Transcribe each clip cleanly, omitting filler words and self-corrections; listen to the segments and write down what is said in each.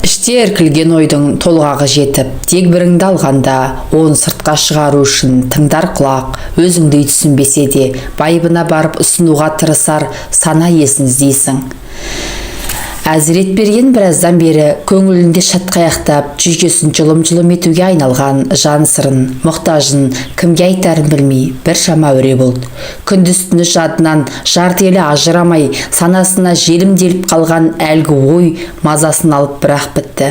Іште іркілген ойдың толғағы жетіп, дегбіріңді алғанда, оны сыртқа шығару үшін тыңдар құлақ, өзіңді түсінбесе де, байыбына барып ұсынуға тырысар сана иесін іздейсің. Әзіретберген біраздан бері көңілінде шатқаяқтап, жүйкесін жұлым-жұлым етуге айналған жан сырын, мұқтажын кімге айтарын білмей біршама өре болды. Күндіз-түні жадынан жарты елі ажырамай, санасына желімделіп қалған әлгі ой мазасын алып бірақ бітті.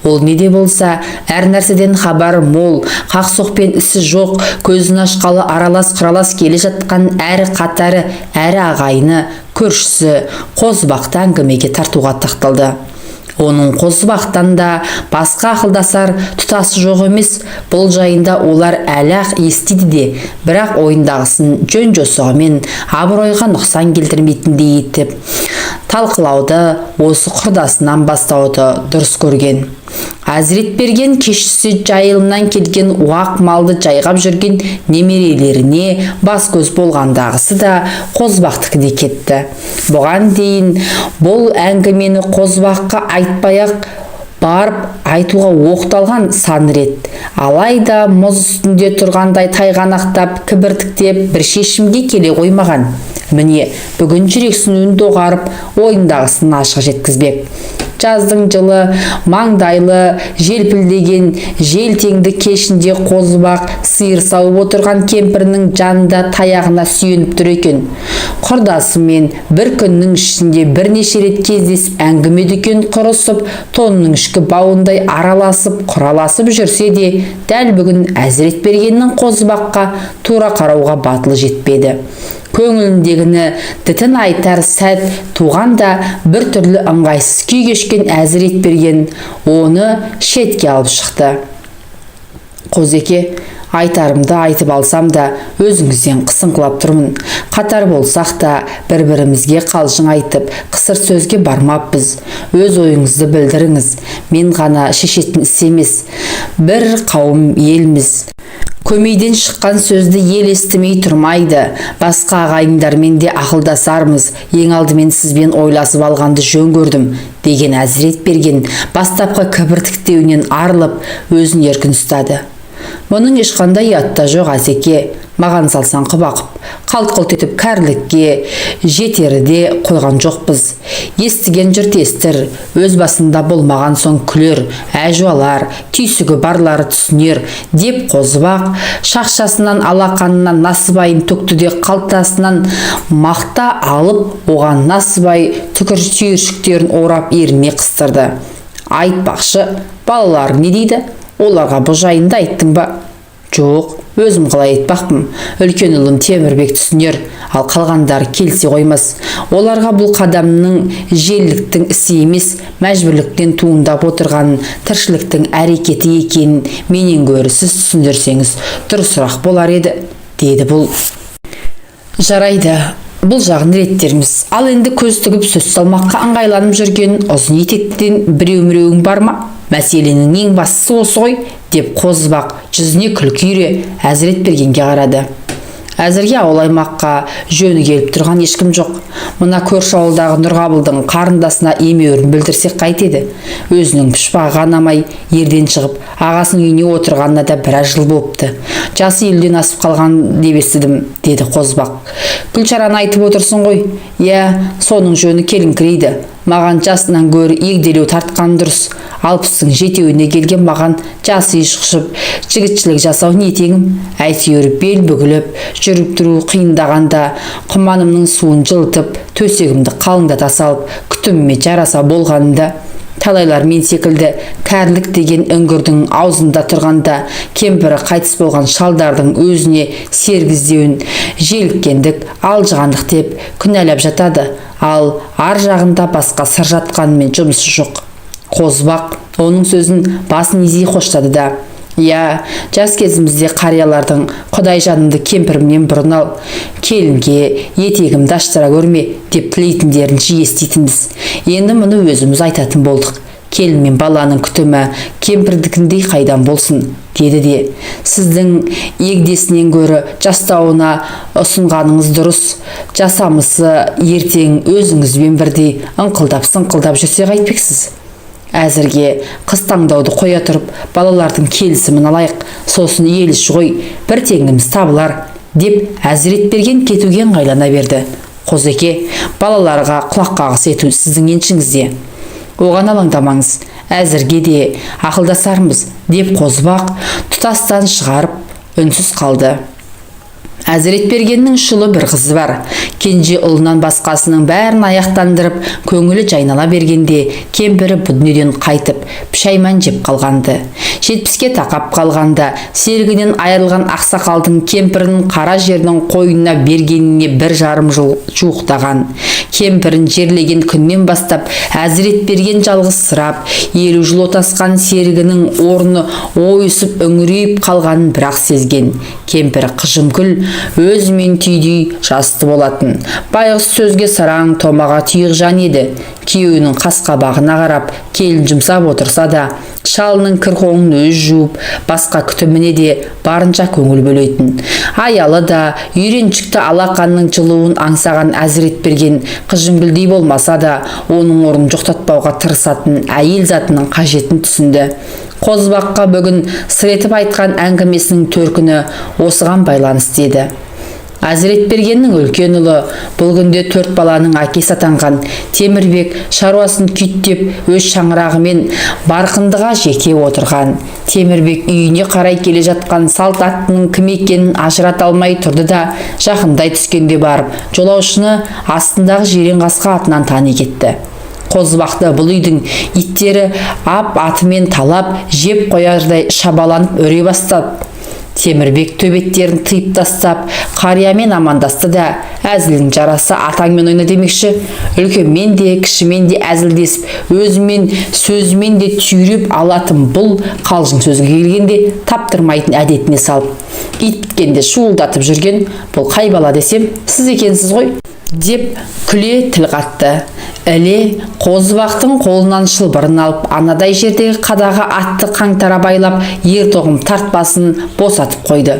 Ол неде болса, әр нәрседен хабар мол, қақсоқпен ісі жоқ, көзін ашқалы аралас-қыралас келе жатқан әрі қатары, әрі ағайыны, көршісі Қозыбақты әңгімеге тартуға тақталды. Оның Қозыбақтан да басқа ақылдасар тұтасы жоқ емес, бұл жайында олар әлі-ақ естиді де, бірақ ойындағысын жөн-жосығымен абыройға нұқсан келтірмейтіндей етіп талқылауды осы құрдасынан бастауды дұрыс көрген. Әзіретберген кешісі жайылымнан келген уақ малды жайғап жүрген немерелеріне бас көз болғандағысы да Қозыбақтікіне кетті. Бұған дейін бұл әңгімені Қозыбаққа айтпай-ақ барып айтуға оқталған сан рет. Алайда мұз үстінде тұрғандай тайғанақтап, кібіртіктеп бір шешімге келе қоймаған. Міне, бүгін жүрексінуін доғарып, ойындағысын ашық жеткізбек. Жаздың жылы, маңдайлы, желпілдеген, желтеңді кешінде Қозыбақ сиыр сауып отырған кемпірінің жанында таяғына сүйеніп тұр екен. Құрдасымен бір күннің ішінде бірнеше рет кездесіп әңгіме дүкен құрысып, тонның ішкі бауындай араласып, құраласып жүрсе де, дәл бүгін Әзіретбергеннің Қозыбаққа тура қарауға батылы жетпеді. Көңіліндегіні дітін айтар сәт туғанда бір түрлі ыңғайсыз күй кешкен Әзіретберген оны шетке алып шықты. Қозеке, айтарымды айтып алсам да, өзіңізден қысыңқылап тұрмын. Қатар болсақ та, бір-бірімізге қалжың айтып, қысыр сөзге бармаппыз. Өз ойыңызды білдіріңіз. Мен ғана шешетін іс емес. Бір қауым елміз. Көмейден шыққан сөзді ел естімей тұрмайды. Басқа ағайындармен де ақылдасармыз. Ең алдымен сізбен ойласып алғанды жөн көрдім, деген Әзіретберген бастапқы кібіртіктеуінен арылып, өзін еркін ұстады. Мұның ешқандай ұятта жоқ, Азеке. Маған салсан құбақып, қалт-құлт етіп кәрілікке жетерде қойған жоқпыз. Естіген жұрт естір, өз басында болмаған соң күлер, әжуалар, түйсігі барлары түсінер, деп Қозыбақ шақшасынан алақанынан насыбайын төкті де қалтасынан мақта алып, оған насыбай түкір түйіршіктерін орап еріне қыстырды. Айтпақшы, балалар не дейді? Оларға бұл жайында айттың ба? Жоқ, өзім қалай айтпақпын. Үлкен ұлым Темірбек түсінер, ал қалғандар келсе қоймас. Оларға бұл қадамның желіліктің ісі емес, мәжбүрліктен туындап отырған тіршіліктің әрекеті екенін менен гөрі сіз түсіндірсеңіз дұрысырақ болар еді, деді бұл. Жарайды, бұл жағын реттерміз. Ал енді көз тігіп сөз салмаққа ыңғайланып жүрген ұзын етектен біреу-міреуің бар ма? Мәселенің ең бастысы осы ғой, деп Қозыбақ жүзіне күлкі үйре Әзіретбергенге қарады. Әзірге ауыл аймаққа жөні келіп тұрған ешкім жоқ. Мына көрші ауылдағы Нұрғабылдың қарындасына емеурін білдірсек қайтеді. Өзінің пұшпағы қанамай ерден шығып, ағасының үйіне отырғанына да біраз жыл болыпты. Жасы елден асып қалған деп естідім, деді Қозыбақ. Күлшараны айтып отырсын ғой. Иә, соның жөні келіңкірейді. Маған жасынан гөрі егделеу тартқан дұрыс. 60-тың жетеуіне келген маған жасы еш құшып, жігітшілік жасау не теңім? Әйтеуір бел бүгіліп, жүріп тұру қиындағанда, құманымның суын жылытып, төсегімді қалыңдата салып, күтіміме жараса болғанында, талайлар мен секілді кәрілік деген үңгірдің аузында тұрғанда, кемпірі қайтыс болған шалдардың өзіне сергіздеуін желіккендік, алжығандық деп күнәлап жатады. Ал ар жағында басқа сыр жатқанымен жұмысы жоқ. Қозыбақ оның сөзін басын изей қоштады да. Я, жас кезімізде қариялардың құдай жанымды кемпірімнен бұрын ал, келінге етегімді аштыра көрме деп тілейтіндерін жиі еститінбіз. Енді мұны өзіміз айтатын болдық. Келін мен баланың күтімі кемпірдікіндей қайдан болсын, деді де. Сіздің егдесінен гөрі жастауына ұсынғаныңыз дұрыс. Жасамысы ертең өзіңізбен бірдей ыңқылдап-сыңқылдап жүрсе қайтпексіз? Әзірге қыз таңдауды қоя тұрып, балалардың келісімін алайық, сосын ел іші ғой, бір теңіміз табылар, деп Әзіретберген кетуге ыңғайлана берді. Қозыке, балаларға құлақ қағыс ету сіздің еншіңізде. Оған алаңдамаңыз, әзірге де ақылдасармыз, деп Қозыбақ тұтастан шығарып үнсіз қалды. Әзіретбергеннің шылы бір қызы бар. Кенже ұлынан басқасының бәрін аяқтандырып, көңілі жайнала бергенде, кемпірі бұл дүниеден қайтып, пішайман жеп қалғанды. 70-ке тақап қалғанда, серігінен айырылған ақсақалдың кемпірінің қара жердің қойнына бергеніне 1,5 жыл жуықтаған. Кемпірін жерлеген күннен бастап, Әзіретберген жалғызсырап, 50 жыл отасқан серігінің орны ойысып үңірейіп қалғанын бірақ сезген. Кемпір қыжымкүл, өзімен түйдей жасты болатын. Байғыз сөзге сараң, томаға түйіқ жан еді. Күйеуінің қасқабағына қарап, келін жұмсап отырса да, шалының кірқоңын өз жуып, басқа күтіміне де барынша көңіл бөлейтін. Аялы да, үйреншікті алақанның жылуын аңсаған Әзіретберген қыжымкүлдей болмаса да, оның орнын жоқтатпауға тырысатын әйел затының қажетін түсінді. Қозыбаққа бүгін сыр етіп айтқан әңгімесінің төркіні осыған байланысты еді. Әзіретбергеннің үлкен ұлы бұл күнде 4 баланың әкесі атанған Темірбек шаруасын күйттеп, өз шаңырағымен Барқындыға жеке отырған. Темірбек үйіне қарай келе жатқан салт аттының кім екенін ажырата алмай тұрды да, жақындай түскенде барып, жолаушыны астындағы жирен қасқа атынан тани кетті. Қозыбақты бұл үйдің иттері атымен талап, жеп қоярдай шабаланып өре бастады. Темірбек төбеттерін тыйып тастап, қариямен амандасты да, әзілдің жарасы атаңмен ойна демекші, үлкенмен де, кішімен де әзілдесіп, өзімен, сөзімен де түйреп алатын бұл қалжың сөзге келгенде таптырмайтын әдетіне салып, ит біткенде шуылдатып жүрген бұл қай бала десем, сіз екенсіз ғой, деп күле тіл қатты. Іле Қозыбақтың қолынан шылбырын алып, анадай жердегі қадаға атты қаңтара байлап, ер-тоқым тартпасын босатып қойды.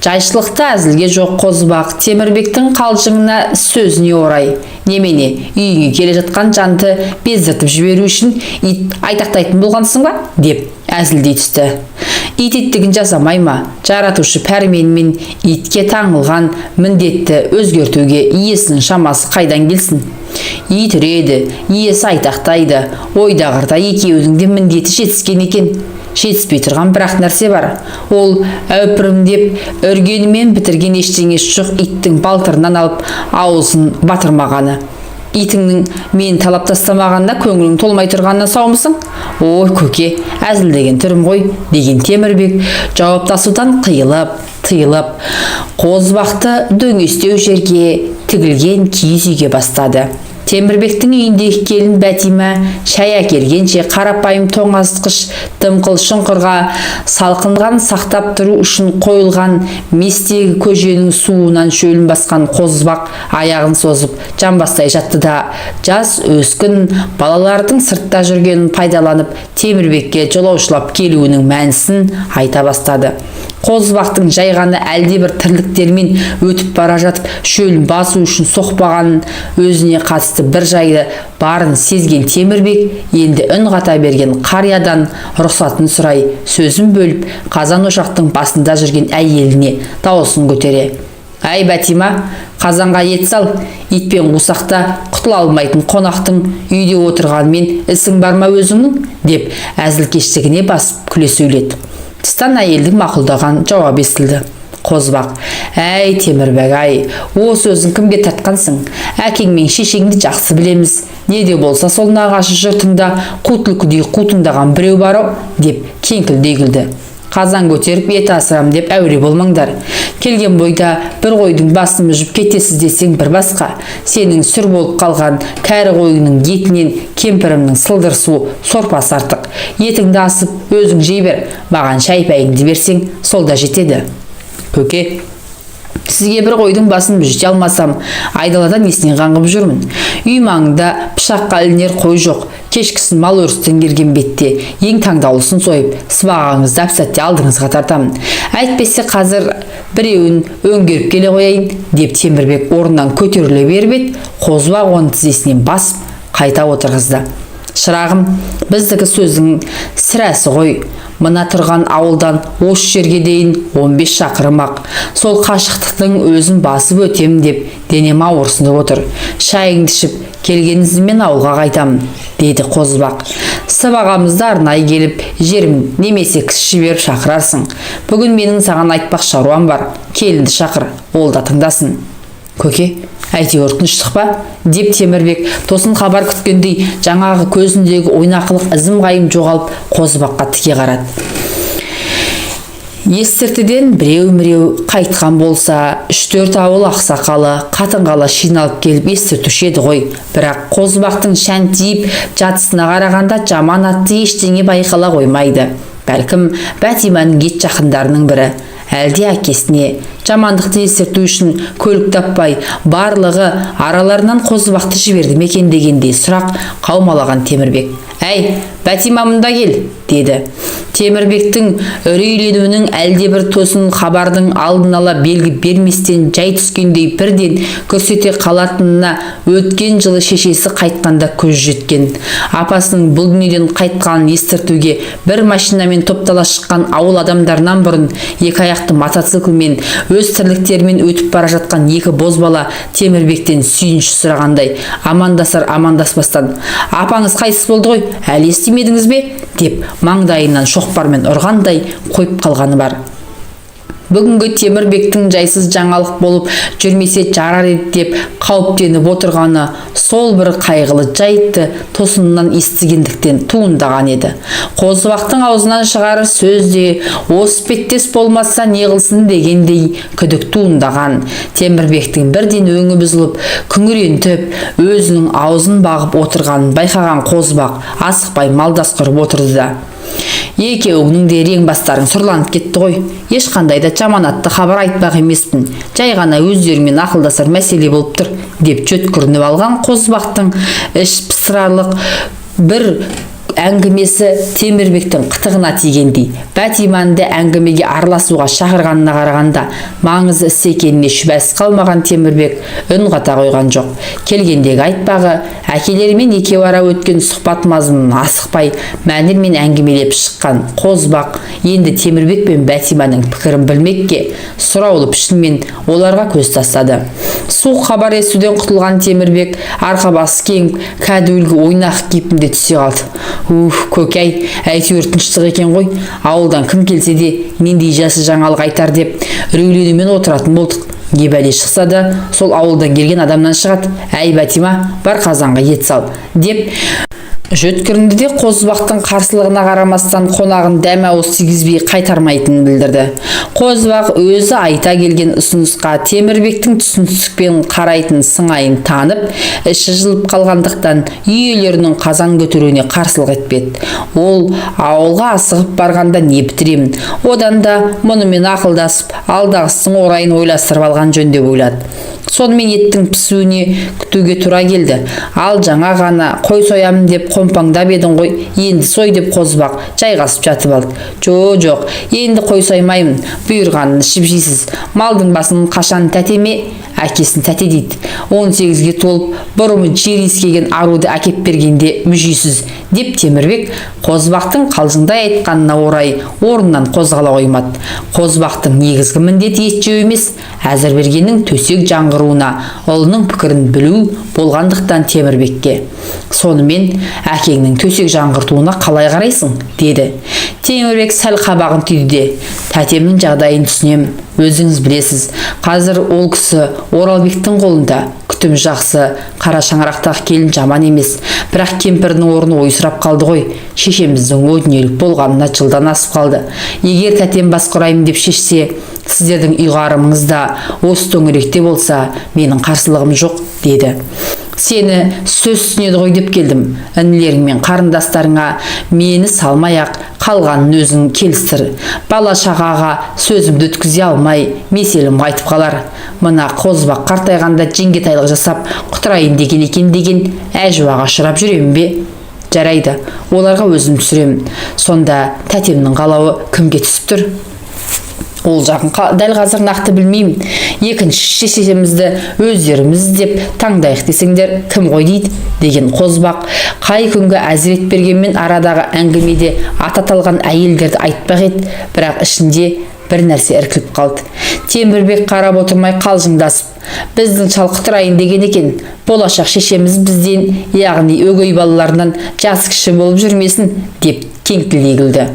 Жайшылықта әзілге жоқ Қозыбақ Темірбектің қалжыңына сөзіне орай: «Немене, үйіңе келе жатқан жанды бездіртіп жіберу үшін ит айтақтайтын болғансың ба?» деп әзілдей түсті. Ит иттігін жасамай ма? Жаратушы пәрменімен итке таңылған міндетті өзгертуге иесінің шамасы қайдан келсін? Ит үреді, иесі айтақтайды. Ойдағырда екеуінің де міндеті жетіскен екен. Жетіспей тұрған бірақ нәрсе бар. Ол әупірімдеп үргенімен бітірген ештеңесі жоқ иттің балтырынан алып аузын батырмағаны. Итіңнің мен талап тастамағанда көңілің толмай тұрғанына саумысың? Ой, көке, әзілдеген түрім ғой, деген Темірбек жауаптасудан тыйылып, Қозыбақты дөңестеу жерге тігілген киіз үйге бастады. Темірбектің үйіндегі келін Бәтима шай әкелгенше қарапайым тоңазытқыш дымқыл шұңқырға салқынған сақтап тұру үшін қойылған местегі көженің суынан шөлін басқан Қозыбақ аяғын созып жамбастай жатты да, жас өскін балалардың сыртта жүргенін пайдаланып Темірбекке жолаушылап келуінің мәнісін айта бастады. Қозыбақтың жайғаны әлдебір тірліктермен өтіп бара жатып шөлін басу үшін соқпағанын, өзіне қатысты бір жайды барын сезген Темірбек енді үн қата берген қариядан рұқсатын сұрай, сөзін бөліп, қазан ошақтың басында жүрген әйеліне дауысын көтере: «Әй Бәтима, қазанға ет сал, итпен қусақта құтыла алмайтын қонақтың үйде отырғанмен ісің бар ма өзіңнің?» деп әзілкештігіне басып күле сөйледі. Тыстан әйелдің мақұлдаған жауап естілді. Қозыбақ: «Әй Темірбек-ай, осы өзің кімге тартқансың? Әкең мен шешеңді жақсы білеміз. Не де болса сол нағашы жұртыңда қу түлкідей қутыңдаған біреу бар-ау?» деп кеңкілдей күлді. «Қазан көтеріп ет асырам деп әуре болмаңдар. Келген бойда бір қойдың басын мүжіп кетесіз десең бір басқа. Сенің сүр болып қалған кәрі қойының етінен кемпірімнің сылдыр су сорпасы артық. Етіңді асып өзің жей бер, маған шай-пәйіңді берсең сол да жетеді». «Көке, сізге бір қойдың басын мүжіте алмасам, айдалада несінен қаңғып жүрмін? Үй маңында пышаққа ілінер қой жоқ. Кешкісін мал өрістен келген бетте ең таңдаулысын сойып, сыбағаңызды әп-сәтте алдыңызға тартамын. Әйтпесе қазір біреуін өңгеріп келе қояйын», деп Темірбек орнынан көтеріле беріп еді, Қозыбақ оны тізесінен басып қайта отырғызды. Шырағым, біздікі сөздің сірәсі ғой. Мына тұрған ауылдан осы жерге дейін 15 шақырым-ақ. Сол қашықтықтың өзін басып өтем деп денем ауырсынып отыр. Шайыңды ішіп, келгеніңізбен ауылға қайтамын, дейді Қозыбақ. Сыбағамызды арнайы келіп, жерім немесе кісі жіберіп шақырарсың. Бүгін менің саған айтпақ шаруам бар. Келінді шақыр, ол да тыңдасын. Көке, әйтеуір тыныштық па? Деп Темірбек тосын хабар күткендей жаңағы көзіндегі ойнақылық ізім қайым жоғалып Қозыбаққа тіке қарады. Естіртіден біреу-міреу қайтқан болса, 3-4 ауыл ақсақалы, қатын-қала жиналып келіп естіртуші еді ғой. Бірақ Қозыбақтың шән тиіп жатысына қарағанда жаман атты ештеңе байқала қоймайды. Бәлкім Бәтиманың ет жақындарының бірі. Әлде әкесіне жамандықты естірту үшін көлік таппай, барлығы араларынан Қозыбақты жіберді мекен дегендей сұрақ қаумалаған Темірбек. «Әй, Бәтима, мұнда кел», деді. Темірбектің үрейленуінің әлдебір тосын хабардың алдын ала белгі берместен жай түскендей бірден көрсете қалатынына өткен жылы шешесі қайтқанда көз жеткен. Апасының бұл дүниеден қайтқанын естіртуге бір машинамен топтала шыққан ауыл адамдарынан бұрын екі аяқты мотоциклмен өз тірліктерімен өтіп бара жатқан екі бозбала Темірбектен сүйінші сұрағандай амандасар амандаспастан: «Апаңыз қайсыз болды ғой, әлі естімедіңіз бе?» деп маңдайынан шоқпармен ұрғандай қойып қалғаны бар. Бүгінгі Темірбектің жайсыз жаңалық болып жүрмесе жарар еді деп қауіптеніп отырғаны сол бір қайғылы жайтты тосыннан естігендіктен туындаған еді. Қозыбақтың аузынан шығар сөзде осы беттес болмаса не қылсын дегендей күдік туындаған. Темірбектің бірден өңі бұзылып, күңірентіп, өзінің аузын бағып отырғанын байқаған Қозыбақ асықпай малдас құрып отырды да: «Екеуіңнің де рең бастарың сұрланып кетті ғой. Ешқандай да жаманатты хабар айтпақ емеспін. Жай ғана өздерімен ақылдасар мәселе болып тұр», деп жөткірініп алған Қозыбақтың іш пысырарлық бір әңгімесі Темірбектің қытығына тигендей. Бәтиманды әңгімеге араласуға шақырғанына қарағанда маңызы іс екеніне шүбәсіз қалмаған Темірбек үн қата қойған жоқ. Келгендегі айтпағы әкелерімен екеуара өткен сұхбат мазмұнын асықпай мәнермен әңгімелеп шыққан Қозыбақ енді Темірбек пен Бәтиманың пікірін білмекке сұраулы пішінмен оларға көз тастады. Суық хабар естуден құтылған Темірбек арқа-басы кеңіп, кәдуілгі ойнақ кейпінде түсе қалды. Көкей, әйтеуір тыныштық екен ғой. Ауылдан кім келсе де нендей жасы жаңалық айтар деп үрейленумен отыратын болдық. Не бәле шықса да сол ауылдан келген адамнан шығады. «Әй, Бәтима, бар қазанға ет сал», деп жөткірінді де Қозыбақтың қарсылығына қарамастан қонағын дәм ауыз тигізбей қайтармайтынын білдірді. Қозыбақ өзі айта келген ұсынысқа Темірбектің түсіністікпен қарайтын сыңайын танып, іші жылып қалғандықтан үй иелерінің қазан көтеруіне қарсылық етпеді. Ол ауылға асығып барғанда не бітіремін, одан да мұнымен ақылдасып, алдағыстың орайын ойластырып алған жөн деп ойлады. Сонымен еттің пісуіне күтуге тура келді. Ал жаңа ғана қой соямын деп қомпаңдап едің ғой, енді сой деп Қозыбақ жайғасып жатып алды. Жоқ, енді қой соймаймын, бұйырғанын ішіп жейсіз. Малдың басын қашан тәтеме? Әкесін тәте дейді. 18-ге толып, бұрымы жер иіскеген аруды әкеп бергенде мүжейсіз, деп Темірбек Қозыбақтың қалжыңдай айтқанына орай орнынан қозғала қоймады. Қозыбақтың негізгі міндеті ет жеу емес, Әзірбергеннің төсек жаңғыруына ұлының пікірін білу болғандықтан Темірбекке: «Сонымен әкеңнің төсек жаңғыртуына қалай қарайсың?» деді. Темірбек сәл қабағын түйді де: «Тәтемнің жағдайын түсінем, өзіңіз білесіз. Қазір ол кісі Оралбектің қолында. Күтім жақсы, қара шаңырақтағы келін жаман емес. Бірақ кемпірдің орны ойсырап қалды ғой. Шешеміздің о дүниелік болғанына жылдан асып қалды. Егер тәтем бас құраймын деп шешсе, сіздердің ұйғарымыңыз да осы төңіректе болса, менің қарсылығым жоқ», деді. «Сені сөз түсінеді ғой деп келдім. Інілерің мен қарындастарыңа мені салмай-ақ қалғанын өзің келістір. Бала шағаға сөзімді өткізе алмай, меселім айтып қалар. Мына Қозыбақ қартайғанда жеңгетайлық жасап құтырайын деген екен деген әжуаға ұшырап жүремін бе? Жарайды, оларға өзім түсіремін. Сонда тәтемнің қалауы кімге түсіп тұр?» Ол жағын дәл қазір нақты білмеймін. Екінші шешемізді өздеріміз деп таңдайық десеңдер кім ғой дейді, деген Қозбақ қай күнгі Әзіретбергенмен арадағы әңгімеде аты аталған әйелдерді айтпақ еді, бірақ ішінде бір нәрсе іркіліп қалды. Темірбек қарап отырмай қалжыңдасып, біздің шалқытырайын деген екен, болашақ шешеміз бізден, яғни өгей балаларынан жас кіші болып жүрмесін деп кеңкілдей күлді.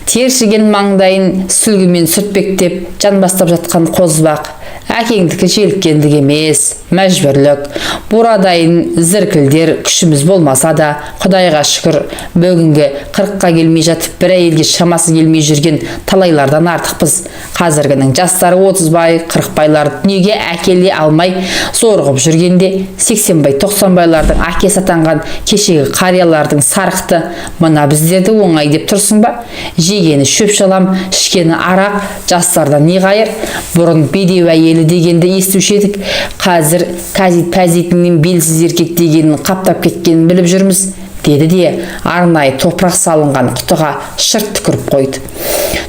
Тершіген маңдайын сүлгімен сүртпектеп жан бастап жатқан Қозбақ әкеңдікі желіккендік емес, мәжбүрлік. Бурадайын зіркілдер күшіміз болмаса да, Құдайға шүкір, бүгінгі 40-қа келмей жатып бір әйелге шамасы келмей жүрген талайлардан артықпыз. Қазіргінің жастары 30-бай, 40-байларды дүниеге әкеле алмай зорығып жүргенде, 80-бай, 90-байлардың әкесі атанған кешегі қариялардың сарықты, мына біздерді оңай деп тұрсың ба? Жегені шөп шалам, ішкені арақ, жастардан не қайыр? Бұрын бедеу әйелі дегенді естуші едік. Қазір кәзит-пәзитінен белсіз еркек дегенін қаптап кеткенін біліп жүрміз, деді де арнайы топырақ салынған құтыға шырт түкіріп қойды.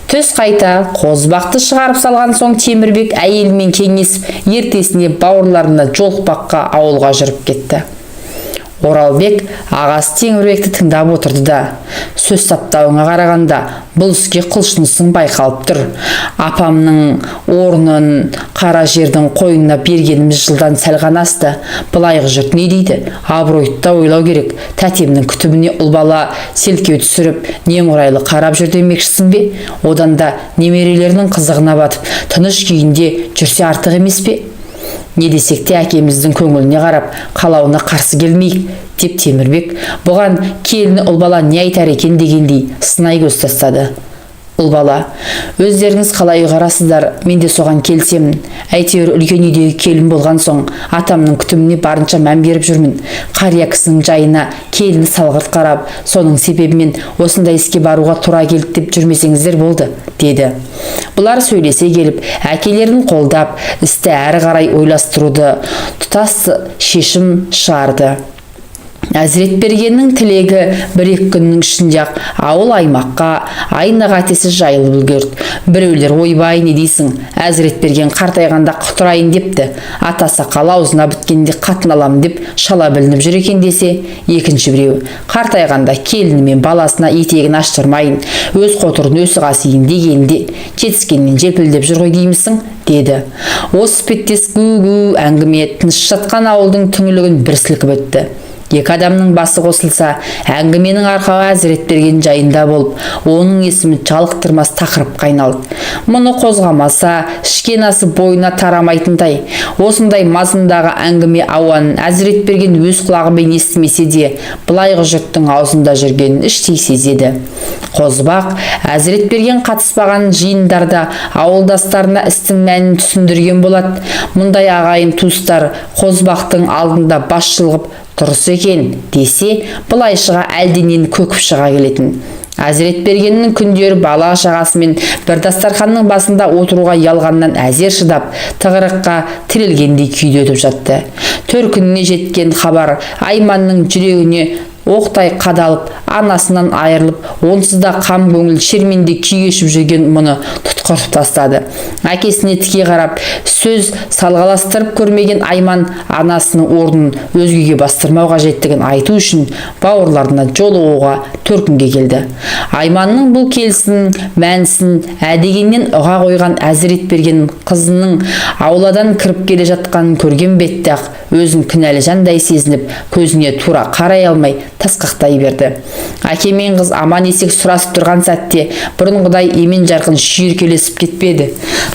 Түс қайта Қозбақты шығарып салған соң Темірбек әйелімен кеңесіп, ертесіне бауырларына жолықпаққа ауылға жүріп кетті. Оралбек ағасы Темірбекті тыңдап отырды да, сөз саптауыңа қарағанда бұл іске құлшынысың байқалып тұр. Апамның орнын қара жердің қойнына бергеніміз жылдан сәл ғана асты. Былайғы жұрт не дейді? Абыройды да ойлау керек. Тәтемнің күтіміне ұл бала селкеу түсіріп, немұрайлы қарап жүр демекшісің бе? Одан да немерелерінің қызығына батып, тыныш күйінде жүрсе артық емес пе? Не десек те әкеміздің көңіліне қарап, қалауына қарсы келмейік, деп Темірбек бұған келіні ұл бала не айтар екен дегендей сынай көз тастады. Ұл бала, өздеріңіз қалай ұйғарасыздар, мен де соған келсемін. Әйтеуір үлкен үйдегі келін болған соң, атамның күтіміне барынша мән беріп жүрмін. Қария кісінің жайына келіні салғырт қарап, соның себебімен осындай іске баруға тура келді деп жүрмесеңіздер болды, деді. Бұлар сөйлесе келіп, әкелерін қолдап, істі әрі қарай ойластыруды тұтас шешім шығарды. Әзіретбергеннің тілегі бір-екі күннің ішінде-ақ ауыл аймаққа айна-қатесі жайылып үлгерді. Біреулер ойбай не дейсің, Әзіретберген қартайғанда құтырайын депті, атасы қала аузына біткенде қатын аламын деп шала білініп жүр екен десе, екінші біреу қартайғанда келіні мен баласына етегін аштырмайын, өз қотырын өсі қасиын дегенде жетіскеннен желпілдеп жүр ғой деймісің, деді. Осы іспеттес гу-гу әңгіме тыныш жатқан ауылдың түңілігін бір сілкіп өтті. Екі адамның басы қосылса, әңгіменің арқауы Әзіретберген жайында болып, оның есімі жалықтырмас тақырыпқа айналды. Мұны қозғамаса, ішкен асы бойына тарамайтындай. Осындай мазмұндағы әңгіме ауанын Әзіретберген өз құлағымен естімесе де, былайғы жұрттың аузында жүргенін іштей сезеді. Қозбақ Әзіретберген қатыспаған жиындарда ауылдастарына істің мәнін түсіндірген болады. Мұндай ағайын туыстар Қозбақтың алдында бас шұлғып дұрыс екен десе, былайшыға әлденен көкіп шыға келетін. Әзіретбергеннің күндері бала шағасымен бір дастарханның басында отыруға ұялғаннан әзер шыдап, тығырыққа тірелгендей күйде өтіп жатты. Төркініне жеткен хабар Айманның жүрегіне оқтай қадалып, анасынан айырылып, онсыз да қам көңіл шерменде күй кешіп жүрген мұны тұтқырып тастады. Әкесіне тіке қарап, сөз салғаластырып көрмеген Айман анасының орнын өзгеге бастырмау қажеттігін айту үшін бауырларына жолығуға төркінге келді. Айманның бұл келісінің мәнісін әдегеннен ұға қойған Әзіретберген қызының ауладан кіріп келе жатқанын көрген бетте-ақ өзін кінәлі жандай сезініп, көзіне тура қарай алмай тасқақтай берді. Әке мен қыз аман есек сұрасып тұрған сәтте бұрынғыдай емен жарқын шүйіркелесіп кетпеді.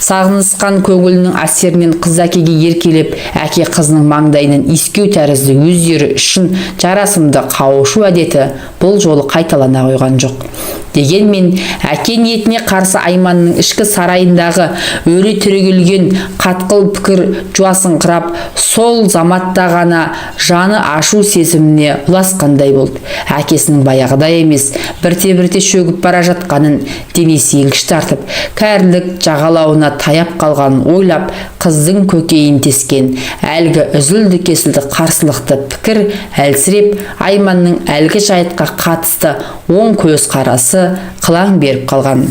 Сағынысқан көңілінің әсерінен қыз әкеге еркелеп, әке қызының маңдайынан иіскеу тәрізді өздері үшін жарасымды қауышу әдеті бұл жолы қайталана қойған жоқ. Дегенмен әке ниетіне қарсы Айманның ішкі сарайындағы өлі түрегелген қатқыл пікір жуасыңқырап, сол заматта ғана жаны ашу сезіміне ұласқандай болды. Әкесінің баяғыдай емес, бірте-бірте шөгіп бара жатқанын, денесі еңкіш тартып, кәрілік жағалауына таяп қалғанын ойлап, қыздың көкейін тескен әлгі үзілді-кесілді қарсылықты пікір әлсіреп, Айманның әлгі жайтқа қатысты оң көз қарасы қылаң беріп қалған.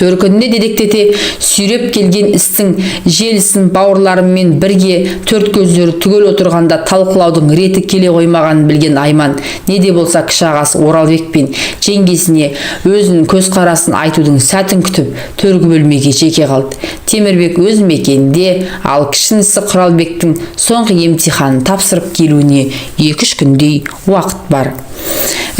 Төркініне дедектете сүйреп келген істің желісін бауырларымен бірге төрт көздері түгел отырғанда талқылаудың реті келе қоймағанын білген Айман не де болса кіші ағасы Оралбек пен жеңгесіне өзінің көзқарасын айтудың сәтін күтіп төргі бөлмеге жеке қалды. Темірбек өз мекенінде, ал кішісі Құралбектің соңғы емтиханын тапсырып келуіне 2-3 күндей уақыт бар.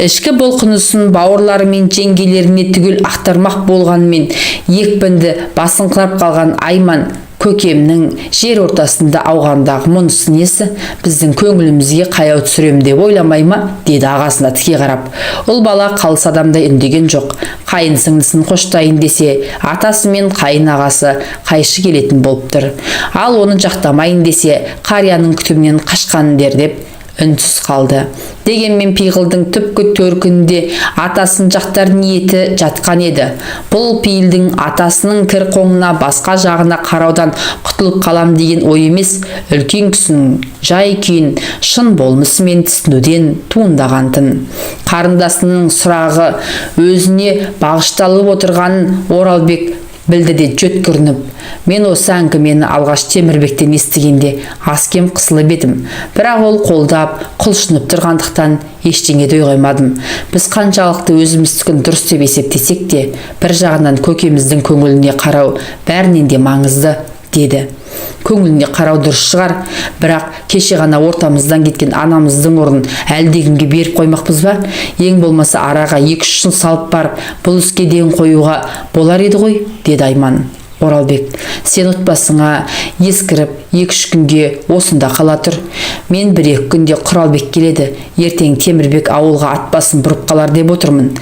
Ішкі бұлқынысын бауырлары мен жеңгелеріне түгел ақтармақ болғанымен екпінді басыңқырап қалған Айман көкемнің жер ортасында ауғандағы мұнысы несі, біздің көңілімізге қаяу түсірем деп ойламай ма, деді ағасына тіке қарап. Ұл бала қалыс адамдай үндеген жоқ. Қайын сіңлісін қоштайын десе, атасы мен қайын ағасы қайшы келетін болып тұр. Ал оны жақтамайын десе, қарияның күтімнен қашқанын дер деп үнсіз қалды. Дегенмен пиғылдың түпкі төркінінде атасын жақтар ниеті жатқан еді. Бұл пейілдің атасының кір қоңына басқа жағына қараудан құтылып қалам деген ой емес, үлкен кісінің жай күйін шын болмысымен түсінуден туындаған-тын. Қарындасының сұрағы өзіне бағышталып отырғанын Оралбек білді де жөткірініп, мен осы әңгімені алғаш Темірбектен естігенде аз-кем қысылып едім, бірақ ол қолдап, құлшынып тұрғандықтан ештеңе дей қоймадым. Біз қаншалықты өзіміздікін дұрыс деп есептесек те, бір жағынан көкеміздің көңіліне қарау бәрінен де маңызды, деді. Көңіліне қарау дұрыс шығар, бірақ кеше ғана ортамыздан кеткен анамыздың орнын әлдегімге беріп қоймақпыз ба? Ең болмаса араға 2-3 жыл салып барып, бұл іске ден қоюға болар еді ғой, деді Айман. Оралбек, сен отбасыңа ескіріп 2-3 күнге осында қала тұр. Мен 1-2 күнде Құралбек келеді. Ертең Темірбек ауылға ат басын бұрып қалар деп отырмын.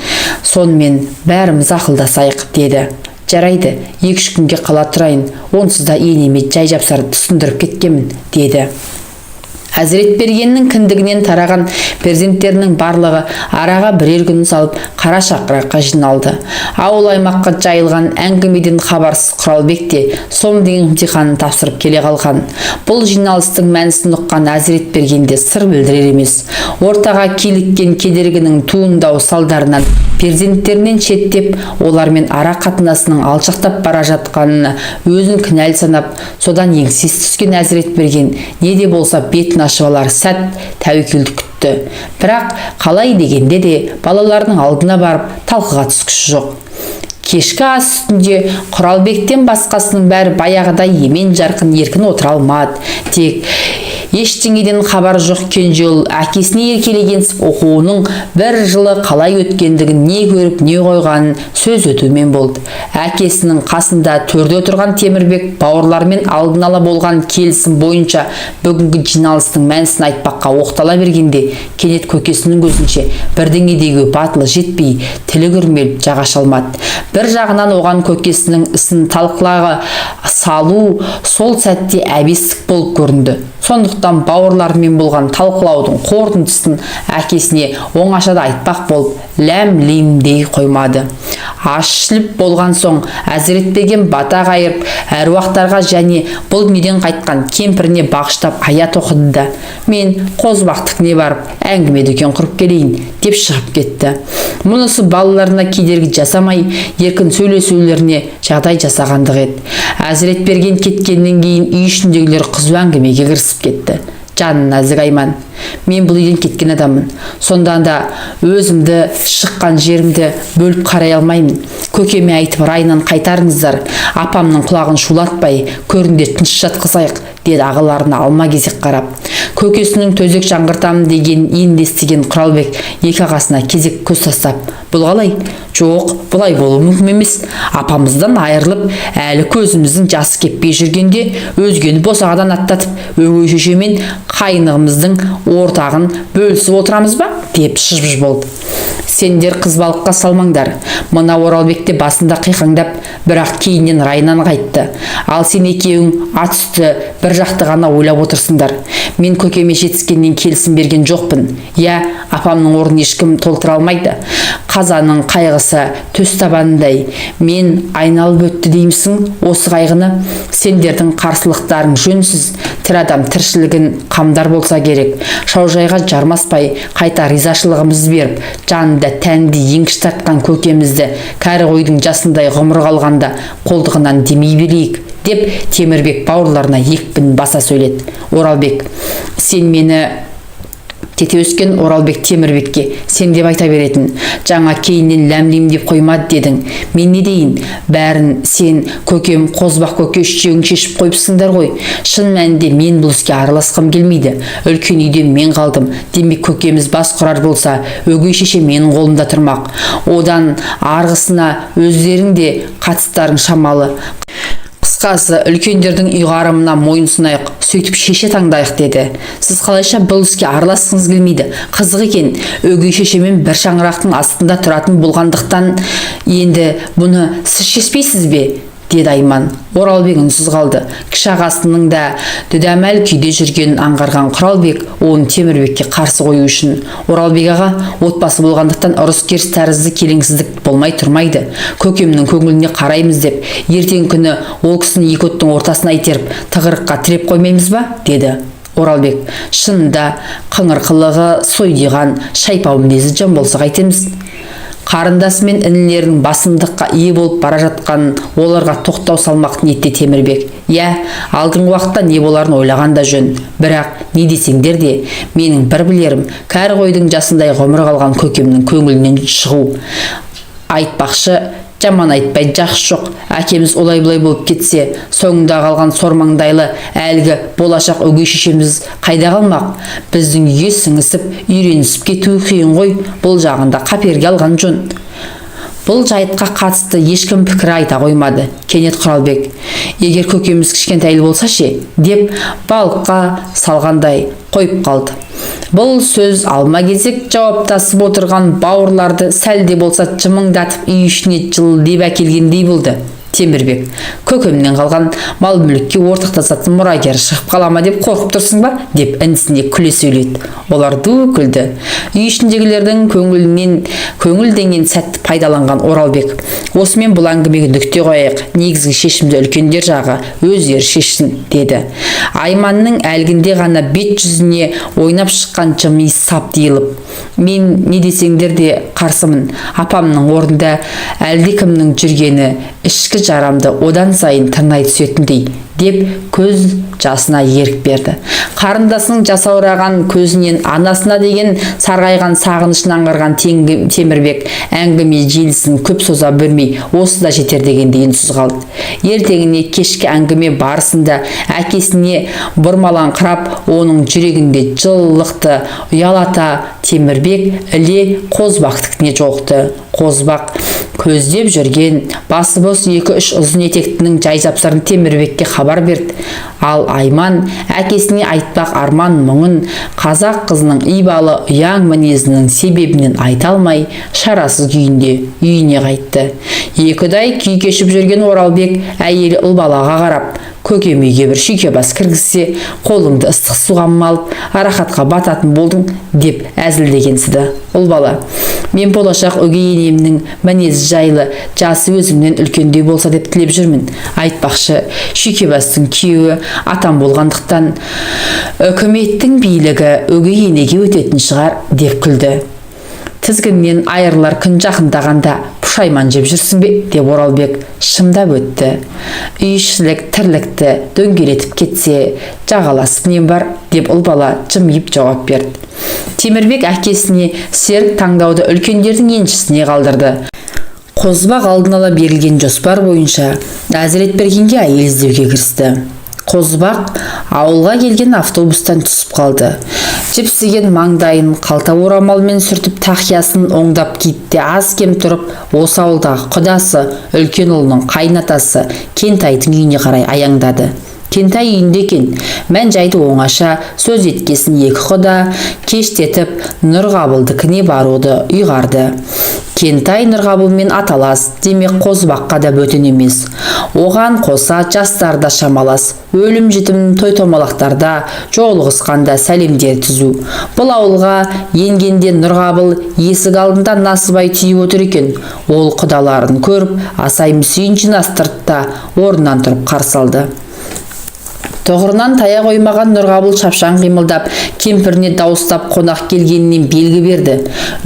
Сонымен бәріміз ақылдасайық, деді. Жарайды, 2-3 күнге қала тұрайын, онсыз да енеме жай жапсар түсіндіріп кеткемін, деді. Әзіретбергеннің кіндігінен тараған перзенттерінің барлығы араға бірер күн салып қара шақыраққа жиналды. Ауыл аймаққа жайылған әңгімеден хабарсыз Құралбек те сомдың емтиханын тапсырып келе қалған. Бұл жиналыстың мәнісін ұққан Әзіретберген де сыр білдірер емес. Ортаға киліккен кедергінің туындау салдарынан перзенттерінен шеттеп, олармен ара қатынасының алшақтап бара жатқанына өзін кінәлі санап, содан еңсесі түскен Әзіретберген не де болса бетін ашып алар сәт тәуекелді күтті. Бірақ қалай дегенде де балалардың алдына барып талқыға түскісі жоқ. Кешкі ас үстінде Құралбектен басқасының бәрі баяғыдай емен жарқын еркін отыра алмады. Тек ештеңеден хабар жоқ кенже ұл әкесіне еркелегенсіп оқуының 1 жылы қалай өткендігін не көріп не қойғанын сөз өтумен болды. Әкесінің қасында төрде отырған Темірбек бауырлармен алдын ала болған келісім бойынша бүгінгі жиналыстың мәнісін айтпаққа оқтала бергенде, кенет көкесінің көзінше бірдеңедегі батылы жетпей, тілі күрмеліп жағаша алмады. Бір жағынан оған көкесінің ісін талқылаға салу сол сәтте әбестік болып көрінді. Сондықтан бауырларымен болған талқылаудың қорытындысын әкесіне оңашада айтпақ болып, ләм-лим дей қоймады. Ашылып болған соң Әзіретберген бата қайырып, әруақтарға және бұл дүниеден қайтқан кемпіріне бағыштап аят оқыды да, мен қозбақтықне барып әңгіме дүкен құрып келейін деп шығып кетті. Мұнысы балаларына кедергі жасамай, еркін сөйлесулеріне жағдай жасағандық еді. Әзіретберген кеткеннен кейін үй ішіндегілер қызу әңгімеге кірісіп кетті. Жанын нәзік Айман, мен бұл үйден кеткен адаммын. Сонда да өзімді, шыққан жерімді бөліп қарай алмаймын. Көкеме айтып райынан қайтарыңыздар, апамның құлағын шулатпай, көрінде тыныш жатқызайық, деді ағаларына алма кезек қарап. Көкесінің төзек жаңғыртамын деген енді естіген Құралбек екі ағасына кезек көз тастап, бұл қалай? Жоқ, бұлай болуы мүмкін емес. Апамыздан айырылып, әлі көзіміздің жасы кеппей жүргенде өзгені босағадан аттатып, өгей шешемен қайнығымыздың ортағын бөлісіп отырамыз ба? Деп шыж-быж болды. Сендер қызбалыққа салмаңдар. Мына Оралбекте басында қиқаңдап, бірақ кейіннен райынан қайтты. Ал сен екеуің ат үсті бір жақты ғана ойлап отырсыңдар. Мен көкеме жетіскеннен келісім берген жоқпын. Я, апамның орнын ешкім толтыра алмайды. қазаның қайғысы төс табанындай. Мен айналып өтті деймісің осы қайғыны? Сендердің қарсылықтарың жөнсіз, тірі адам тіршілігін қамдар болса керек. Шаужайға жармаспай қайта ризашылығымызды беріп, жанында тәнді еңкіш тартқан көкемізді кәрі қойдың жасындай ғұмыр қалғанда қолтығынан демей берейік, деп Темірбек бауырларына екпін баса сөйледі. Оралбек, сен мені тете өскен Оралбек Темірбекке сен деп айта беретін. Жаңа кейіннен ләмлейм деп қоймады дедің. Мен не дейін? Бәрін сен, көкем, Қозбақ көке үшеуің шешіп қойыпсыңдар ғой. Шын мәнінде мен бұл іске араласқым келмейді. Үлкен үйде мен қалдым. Демек көкеміз бас құрар болса, өгей шеше менің қолымда тұрмақ. Одан арғысына өздерің де қатыстарың шамалы. Қысқасы, үлкендердің ұйғарымына мойынсынайық, сөйтіп шеше таңдайық деді. Сіз қалайша бұл іске араласқыңыз келмейді? Қызық екен, өгей шешемен бір шаңырақтың астында тұратын болғандықтан енді бұны сіз шешпейсіз бе? Деді Айман. Оралбек үнсіз қалды. Кіші ағасының да дүдәмәл күйде жүргенін аңғарған Құралбек оны Темірбекке қарсы қою үшін: Оралбек аға, отбасы болғандықтан ұрыс керіс тәрізді келеңсіздік болмай тұрмайды. Көкемнің көңіліне қараймыз деп, ертең күні ол кісіні екі оттың ортасына итеріп, тығырыққа тіреп қоймаймыз ба? Деді. Оралбек, шынында қыңыр қылығы сойдиған, шайпау мінезі жан болса қайтеміз? Қарындасы мен інілерінің басымдыққа ие болып бара жатқан оларға тоқтау салмақ ниетте Темірбек. Алдыңғы уақытта не боларын ойлаған да жөн. Бірақ не десеңдер де, менің бір білерім, кәрі қойдың жасындай ғұмыр қалған көкемнің көңілінен шығу. Айтпақшы, жаман айтпай жақсы жоқ. Әкеміз олай-бұлай болып кетсе, соңында қалған сормаңдайлы әлгі болашақ өгей шешеміз қайда қалмақ? Біздің үйге сіңісіп, үйренісіп кетуі қиын ғой. Бұл жағында қаперге алған жөн. Бұл жайтқа қатысты ешкім пікір айта қоймады. Кенет Құралбек: егер көкеміз кішкентайлы болса ше, деп балыққа салғандай қойып қалды. Бұл сөз алма кезек жауаптасып отырған бауырларды сәлде болса жымыңдатып үй ішіне жылдеп әкелгендей болды. Темірбек: көкемнен қалған мал мүлікке ортақтасатын мұрагер шығып қалама деп қорқып тұрсың ба? Деп інісіне күле сөйледі. Олар ду күлді. Үй ішіндегілердің көңілденген сәтті пайдаланған Оралбек: осымен бұл әңгімеге нүкте қояйық. Негізгі шешімді үлкендер жағы өздері шешсін, деді. Айманның әлгінде ғана бет жүзіне ойнап шыққан жымиыс сап дейіліп: мен не десеңдер де қарсымын. Апамның орнында әлдекімнің жүргені ішкі жарамды одан сайын тырнай түсетіндей, деп көз жасына ерік берді. Қарындасының жасаураған көзінен анасына деген сарғайған сағынышын аңғарған Темірбек әңгіме желісін көп соза бермей, осы да жетер дегенде үнсіз қалды. Ертеңіне кешкі әңгіме барысында әкесіне бұрмалаңқырап, оның жүрегінде жылылықты ұялата Темірбек іле Қозбақтікіне жоқты. Қозбақ көздеп жүрген басы бос 2-3 ұзын етектінің жай-жапсарын Темірбекке хабар берді. Ал Айман әкесіне айтпақ арман мұңын қазақ қызының ибалы ұяң мінезінің себебінен айта алмай, шарасыз күйінде үйіне қайтты. Екідай күй кешіп жүрген Оралбек әйелі ұлбалаға қарап: көкем үйге бір шүйке бас кіргізсе, қолыңды ыстық суға малып, арақатқа бататын болдың, деп әзілдегенсіді. Ұлбала: мен болашақ өгей енемнің мінезі жайлы, жасы өзімнен үлкендеу болса деп тілеп жүрмін. Айтпақшы, шүйкебастың күйеуі атам болғандықтан үкіметтің билігі өгей енеге өтетін шығар, деп күлді. Тізгіннен айырылар күн жақындағанда пұшайман жеп жүрсің бе? Деп Оралбек шымдап өтті. Үйшілік тірлікті дөңгелетіп кетсе, жағаласып нем бар? Деп ұлбала жымиып жауап берді. Темірбек әкесіне серік таңдауды үлкендердің еншісіне қалдырды. Қозбақ алдын ала берілген жоспар бойынша Әзіретбергенге әйел іздеуге кірісті. Қозбақ ауылға келген автобустан түсіп қалды. Жіпсіген маңдайын қалта орамалмен сүртіп, тақиясын оңдап киіпте аз кем тұрып, осы ауылдағы құдасы, үлкен ұлының қайнатасы Кентайдың үйіне қарай аяңдады. Кентай үйінде екен. Мән жайды оңаша сөз еткесін екі құда кештетіп Нұрғабылдікіне баруды ұйғарды. Кентай Нұрғабылмен аталас, демек Қозыбаққа да бөтен емес. Оған қоса жастар да шамалас, өлім жітім той-томалақтарда жолығысқанда сәлемдер түзу. Бұл ауылға енгенде Нұрғабыл есік алдында насыбай түйіп отыр екен. Ол құдаларын көріп, асай мүсейін жинастырды да орнынан тұрып қарсы алды. Тоғырынан тая қоймаған Нұрғабыл шапшаң қимылдап, кемпіріне дауыстап қонақ келгенінен белгі берді.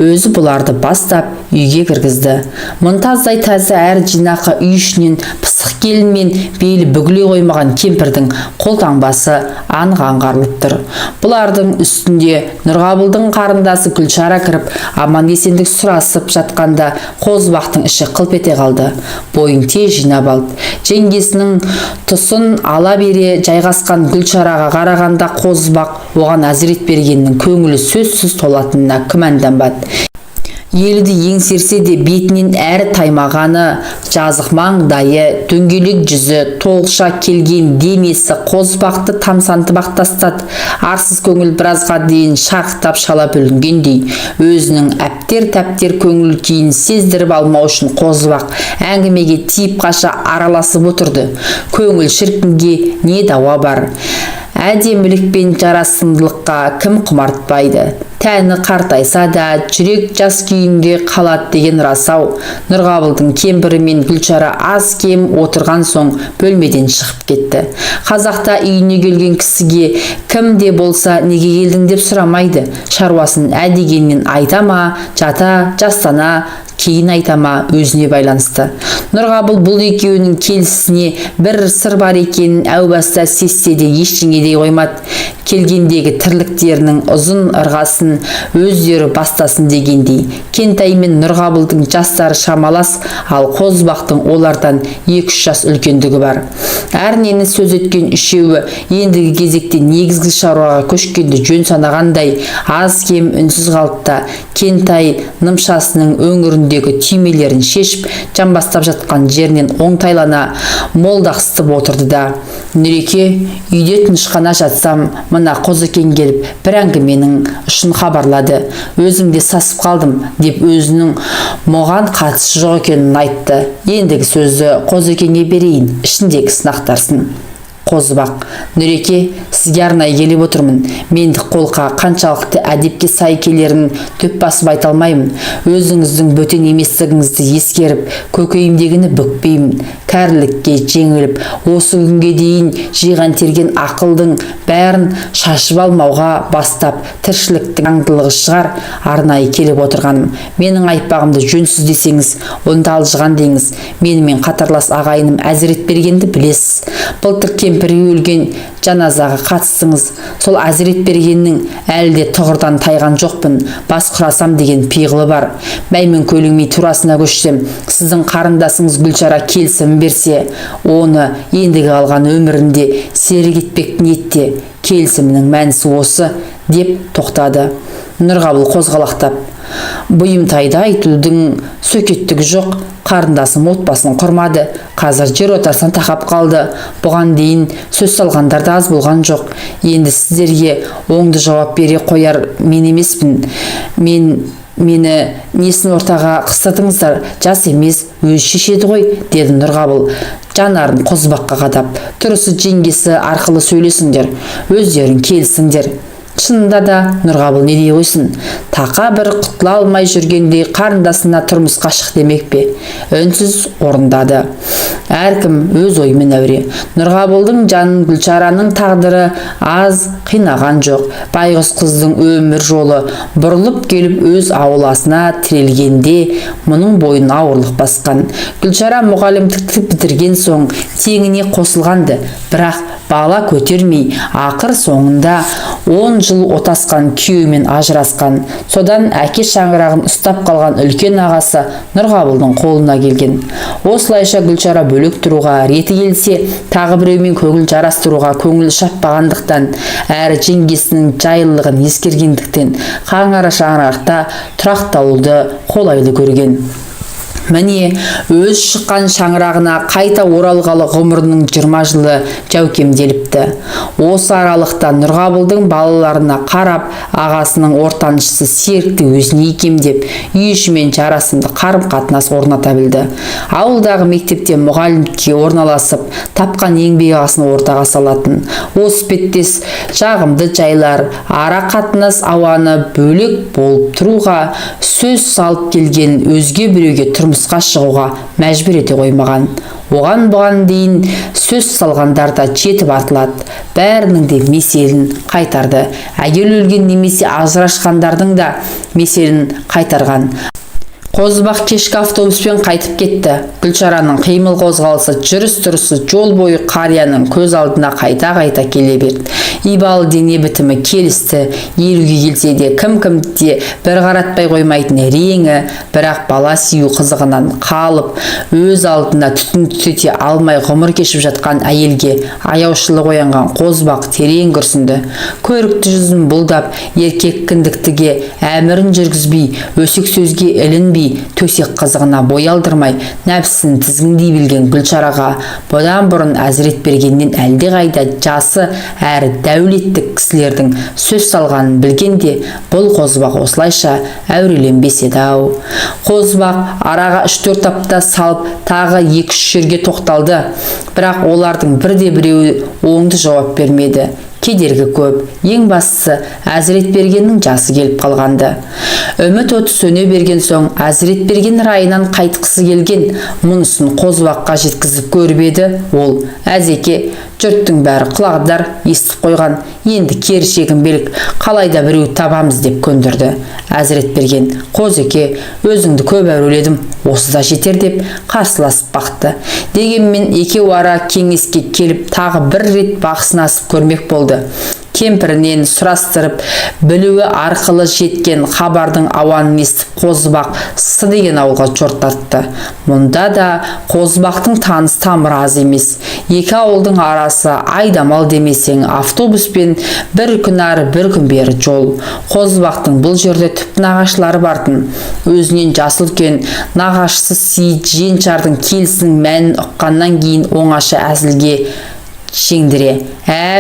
Өзі бұларды бастап үйге кіргізді. Мұнтаздай таза әр жинақы үй ішінен пысық келінмен бейлі бүгіле қоймаған кемпірдің қолтаңбасы анық аңғарылып тұр. Бұлардың үстінде Нұрғабылдың қарындасы Гүлшара кіріп, аман есендік сұрасып жатқанда Қозыбақтың іші қылп ете қалды. Бойын тез жинап алды. Жеңгесінің тұсын ала бере жайғасқан Гүлшараға қарағанда Қозыбақ оған әзірет бергеннің көңілі сөзсіз толатынына күмәнданбады. Елді еңсерсе де бетінен әрі таймағаны, жазық маңдайы, дөңгелек жүзі, толықша келген демесі Қозыбақты тамсантып тастады. Арсыз көңіл біразға дейін шарықтап шала бүлінгендей, өзінің әптер-тәптер көңіл күйін сездіріп алмау үшін Қозыбақ әңгімеге тиіп қаша араласып отырды. Көңіл шіркінге не дауа бар? Әдемілік пен жарасымдылыққа кім құмартпайды? Тәні қартайса да, жүрек жас күйінде қалады деген расау. Нұрғабылдың кемпірі мен Гүлшара аз кем отырған соң бөлмеден шығып кетті. Қазақта үйіне келген кісіге кім де болса неге келдің деп сұрамайды. Шаруасын әдегенмен айта ма, жата, жастана, кейін айтама өзіне байланысты. Нұрғабыл бұл екеуінің келісіне бір сыр бар екенін әу баста сезсе де ештеңе дей қоймады. Келгендегі тірліктерінің ұзын ырғасын өздері бастасын дегендей. Кентай мен Нұрғабылдың жастары шамалас, ал Қозыбақтың олардан 2-3 жас үлкендігі бар. Әрнені сөз еткен үшеуі ендігі кезекте негізгі шаруаға көшкенді жөн санағандай аз кем үнсіз қалды да Кентай нымшасының өңіріндегі түймелерін шешіп, жамбастап жатқан жерінен оңтайлана молдақсытып отырды да: Нүреке, үйде тынышқана жатсам, мына Қозыкең келіп бір әңгіменің ұшын хабарлады. Өзім де сасып қалдым деп өзінің моған қатысы жоқ екенін айтты. Ендігі сөзді Қозыкеңге берейін, ішіндегі сынақтарсын. Қозыбақ: Нүреке, сізге арнайы келіп отырмын. Мендік қолқа қаншалықты әдепке сай келерін төп басып айта алмаймын. Өзіңіздің бөтен еместігіңізді ескеріп, көкейімдегіні бүкпеймін. Кәрілікке жеңіліп, осы күнге дейін жиған терген ақылдың бәрін шашып алмауға бастап, тіршіліктің аңдылығы шығар арнайы келіп отырғаным. Менің айтпағымды жөнсіз десеңіз, онда алжыған деңіз. Менімен қатарлас ағайыным әзірет бергенді білесіз. Былтыр кемпірі өлген жаназаға қатыстыңыз. Сол әзірет бергеннің әлі де тұғырдан тайған жоқпын. Бас құрасам деген пиғылы бар. Мәймін көліңмей турасына көшсем, сіздің қарындасыңыз Гүлшара келісім берсе, оны ендігі алған өмірінде серік етпек ниетте. Келісімнің мәнісі осы, деп тоқтады. Нұрғабыл қозғалақтап: Бұйымтайды айтудың сөкеттігі жоқ. Қарындасым отбасын құрмады. Қазір жер отарсан тақап қалды. Бұған дейін сөз салғандар да аз болған жоқ. Енді сіздерге оңды жауап бере қояр мен емеспін. Мені несін ортаға қыстырдыңыздар? Жас емес, өз шешеді ғой, деді Нұрғабыл жанарын Қозыбаққа қадап. Тұрысы жеңгесі арқылы сөйлесіңдер, өздерің келісіңдер. Шынында да Нұрғабыл не дей қойсын? Тақа бір құтыла алмай жүргенде қарындасына тұрмысқа шық демек пе? Үнсіз орындады. Әркім өз ойымен әуре. Нұрғабылдың жанын Гүлшараның тағдыры аз қинаған жоқ. Байғұс қыздың өмір жолы бұрылып келіп өз ауласына тірелгенде мұның бойын ауырлық басқан. Гүлшара мұғалімдікті бітірген соң теңіне қосылғанды, бірақ бала көтермей, ақыр соңында 10 жыл отасқан күйеуімен ажырасқан. Содан әке шаңырағын ұстап қалған үлкен ағасы Нұрғабылдың қолына келген. Осылайша Гүлшара бөлек тұруға реті келсе, тағы біреумен көңіл жарастыруға көңіл шаппағандықтан, әрі жеңгесінің жайлылығын ескергендіктен қаңара шаңырақта тұрақталуды қолайлы көрген. Міне, өз шыққан шаңырағына қайта оралғалы ғұмырының 20 жылы жәукемделіпті. кетті. Осы аралықта Нұрғабылдың балаларына қарап, ағасының ортаншысы Серікті өзіне икемдеп, үй ішімен жарасымды қарым-қатынас орната білді. Ауылдағы мектепте мұғалімдікке орналасып, тапқан еңбек ақысын ортаға салатын. Осы беттес жағымды жайлар, ара қатынас ауаны бөлек болып тұруға, сөз салып келген өзге біреуге тұрмысқа шығуға мәжбүр ете қоймаған. Оған бұған дейін сөз салғандар да жетіп артылады. Бәрінің де меселін қайтарды. Әйел өлген немесе ажырашқандардың да меселін қайтарған. Қозыбақ кешкі автобуспен қайтып кетті. Гүлшараның қимыл қозғалысы, жүріс-тұрысы жол бойы қарияның көз алдына қайта-қайта келе берді. Ибалы дене бітімі келісті. Елуге келсе де кім-кімде бір қаратпай қоймайтын реңі, бірақ бала сүю қызығынан қалып, өз алдына түтін түтете алмай ғұмыр кешіп жатқан әйелге аяушылық оянған Қозыбақ терең күрсінді. Көрікті жүзін бұлдап, еркек кіндіктіге әмірін жүргізбей, өсек сөзге ілінбей, төсек қызығына бой алдырмай, нәпсін тізгіндей білген Гүлшараға бұдан бұрын Әзіретбергеннен әлдеқайда жасы әрі дәулетті кісілердің сөз салғанын білгенде, бұл Қозыбақ осылайша әуреленбес еді-ау. Қозыбақ араға 3-4 апта салып, тағы 2-3 жерге тоқталды, бірақ олардың бірде-біреуі оңды жауап бермеді. Кедергі көп. Ең бастысы Әзіретбергеннің жасы келіп қалғанды. Үміт оты сөне берген соң Әзіретберген райынан қайтқысы келген. Мұнысын Қозыбаққа жеткізіп көрбеді. Ол: әзеке, жұрттың бәрі құлағдар естіп қойған. Енді кері шегінбелік, қалайда біреу табамыз деп көндірді. Әзіретберген: Қозеке, өзіңді көп әуреледім, осы да жетер деп қарсыласып бақты. Дегенмен екеуі ара кеңеске келіп тағы бір рет бақсынасып көрмек болды. Кемпірінен сұрастырып білуі арқылы жеткен хабардың ауанын естіп Қозыбақ Сы деген ауылға жортартты. Мұнда да Қозыбақтың таныс тамыры аз емес. Екі ауылдың арасы айдамал демесең автобуспен бір күн ары бір күн бері жол. Қозыбақтың бұл жерде түп нағашылары бартын. Өзінен жасы үлкен нағашысы Сейіт Женшардың келісінің мәнін ұққаннан кейін оңаша әзілге шеңдіре: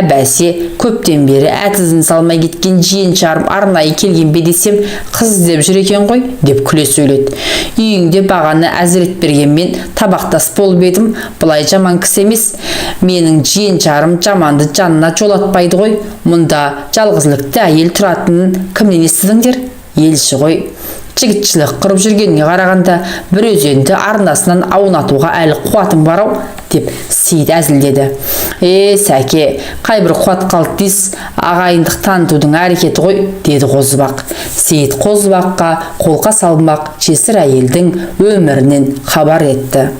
бәсе, көптен бері әтізін салмай кеткен Женшарым арнайы келген бе десем, қыз іздеп жүр екен ғой, деп күле сөйледі. Үйіңде бағаны Әзіретбергенмен табақтас болып едім, бұлай жаман кісі емес. Менің Женшарым жаманды жанына жолатпайды ғой. Мұнда жалғызілікті әйел тұратынын кімнен естідіңдер? Елші ғой. Жігітшілік қырып жүргенге қарағанда бір өзенді арнасынан аунатуға әлі қуатың бар-ау, деп Сейіт әзілдеді. Сәке, қайбір қуат қалды дейсіз, ағайындық танытудың әрекеті ғой, деді Қозыбақ. Сейіт Қозыбаққа қолқа салмақ жесір әйелдің өмірінен хабар етті.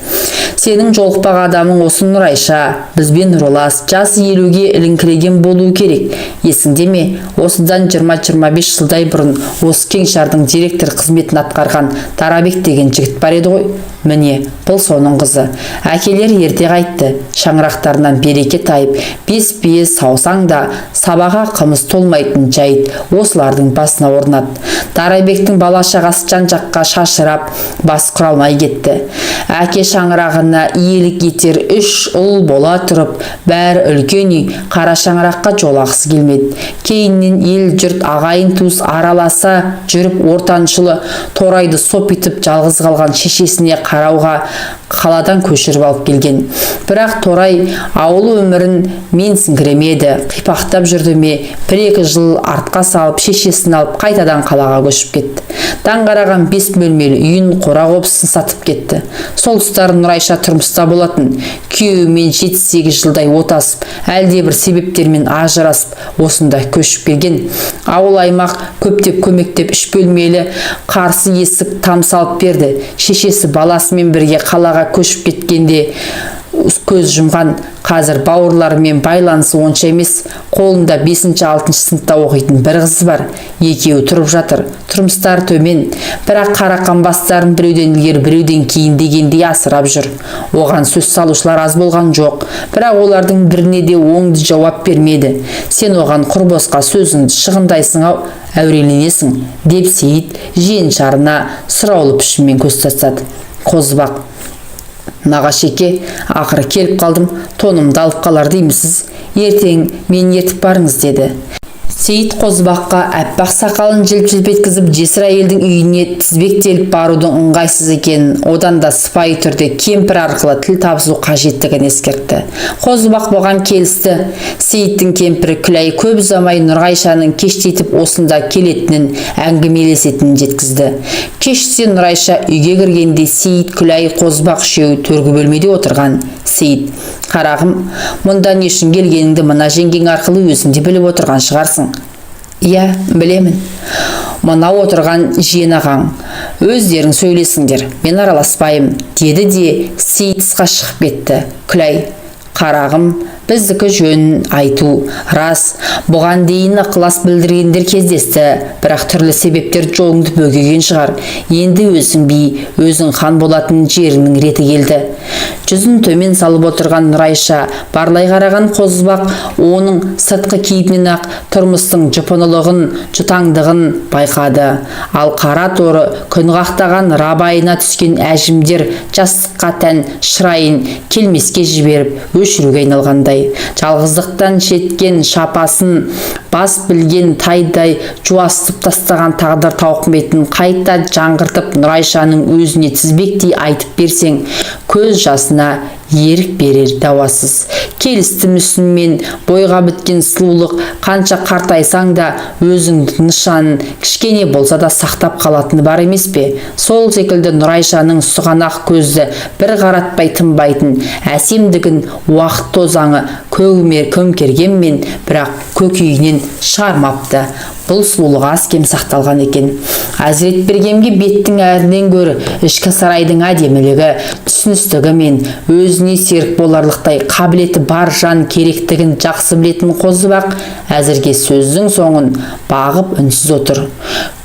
Сенің жолықпақ адамың осы Нұрайша, бізбен ролас, жасы 50-ге іліңкіреген болуы керек. Есіңде ме? Осыдан 20-25 жылдай бұрын осы Кеңшардың директор қызметін атқарған Тарабек деген жігіт бар еді ғой. Міне, бұл соның қызы. Әкелер ерте қайтты. Шаңырақтарынан береке тайып, бес бие саусаң да сабаға қымыз толмайтын жайт осылардың басына орнат. Тарабектің бала-шағасы жан-жаққа шашырап, бас құралмай кетті. Әке шаңырағына иелік етер 3 ұл бола тұрып, бәрі үлкен үй, қара шаңыраққа жолақысы келмеді. Кейіннен ел жұрт ағайын туыс араласа жүріп, ортаншылы Торайды сопитып жалғыз қалған шешесіне қарауға қаладан көшіріп алып келген. Бірақ Торай ауыл өмірін менсіңкіремеді. Қипақтап жүрді ме, 1-2 жыл артқа салып, шешесін алып қайтадан қалаға көшіп кетті. Даңғараған 5 бөлмелі үйін, қора-қопсын сатып кетті. Сол тұстары Нұрайша тұрмыста болатын. Күйеуімен 7-8 жылдай отасып, әлде бір себептермен ажырасып, осында көшіп келген. Ауыл аймақ көптеп көмектеп 3 бөлмелі қарсы есік там салып берді. Шешесі баласымен бірге қалаға көшіп кеткенде көз жұмған. Қазір бауырларымен байланысы онша емес. Қолында 5-6 сыныпта оқитын бір қызы бар. Екеуі тұрып жатыр. Тұрмыстары төмен, бірақ қарақан бастарын біреуден ілгері біреуден кейін дегендей асырап жүр. Оған сөз салушылар аз болған жоқ, бірақ олардың біріне де оңды жауап бермеді. Сен оған құр босқа сөзіңді шығындайсың-ау, әуреленесің, деп Сейіт Женшарына сұраулы пішінмен көз тастады. Қозыбақ: Нағашеке, ақыры келіп қалдым, тонымды алып қалар деймісіз? ертең мен ертіп барыңыз деді. Сейіт Қозыбаққа әппақ сақалын желп-желп еткізіп жесір әйелдің үйіне тізбектеліп барудың ыңғайсыз екенін, одан да сыпайы түрде кемпір арқылы тіл табысу қажеттігін ескертті. Қозыбақ бұған келісті. Сейіттің кемпірі Күләй көп ұзамай Нұрғайшаның кештетіп осында келетінін, әңгімелесетінін жеткізді. Кеште Нұрайша үйге кіргенде Сейіт, Күләй, Қозыбақ үшеуі төргі бөлмеде отырған. Сейіт: «Қарағым, мұнда не үшін келгеніңді мына жеңгең арқылы өзің де біліп отырған шығарсың». «Иә, білемін. Мына отырған жиен ағаң. Өздерің сөйлесіңдер, мен араласпайым», деді де Сейіт тысқа шығып кетті. Күләй: «Қарағым, біздікі жөнін айту. Рас, бұған дейін ықылас білдіргендер кездесті, бірақ түрлі себептер жолыңды бөгеген шығар. Енді өзің би, өзің хан болатын жеріңнің реті келді». Жүзін төмен салып отырған Нұрайша барлай қараған Қозыбақ оның сыртқы кейпінен ақ тұрмыстың жұпынылығын, жұтаңдығын байқады. Ал қара торы күн қақтаған рабайына түскен әжімдер жастыққа тән шырайын келмеске жіберіп өшіруге айналғандай. Жалғыздықтан шеткен шапасын бас білген тайдай жуастып тастаған тағдыр тауқыметін қайта жаңғыртып Нұрайшаның өзіне тізбектей айтып берсең, көз жасына ерік берер дауасыз. Келісті мүсінмен бойға біткен сұлулық қанша қартайсаң да өзіңді нышанын кішкене болса да сақтап қалатыны бар емес пе? Сол секілді Нұрайшаның сұғанақ көзді бір қаратпай тынбайтын әсемдігін уақыт тозаңы көмкергенмен, бірақ көкейінен шығармапты. Бұл сұлулығы аз кем сақталған екен. Әзіретбергенге беттің әрінен гөрі ішкі сарайдың әдемілігі, түсіністігі мен өзіне серік боларлықтай қабілеті бар жан керектігін жақсы білетін Қозыбақ әзірге сөздің соңын бағып үнсіз отыр.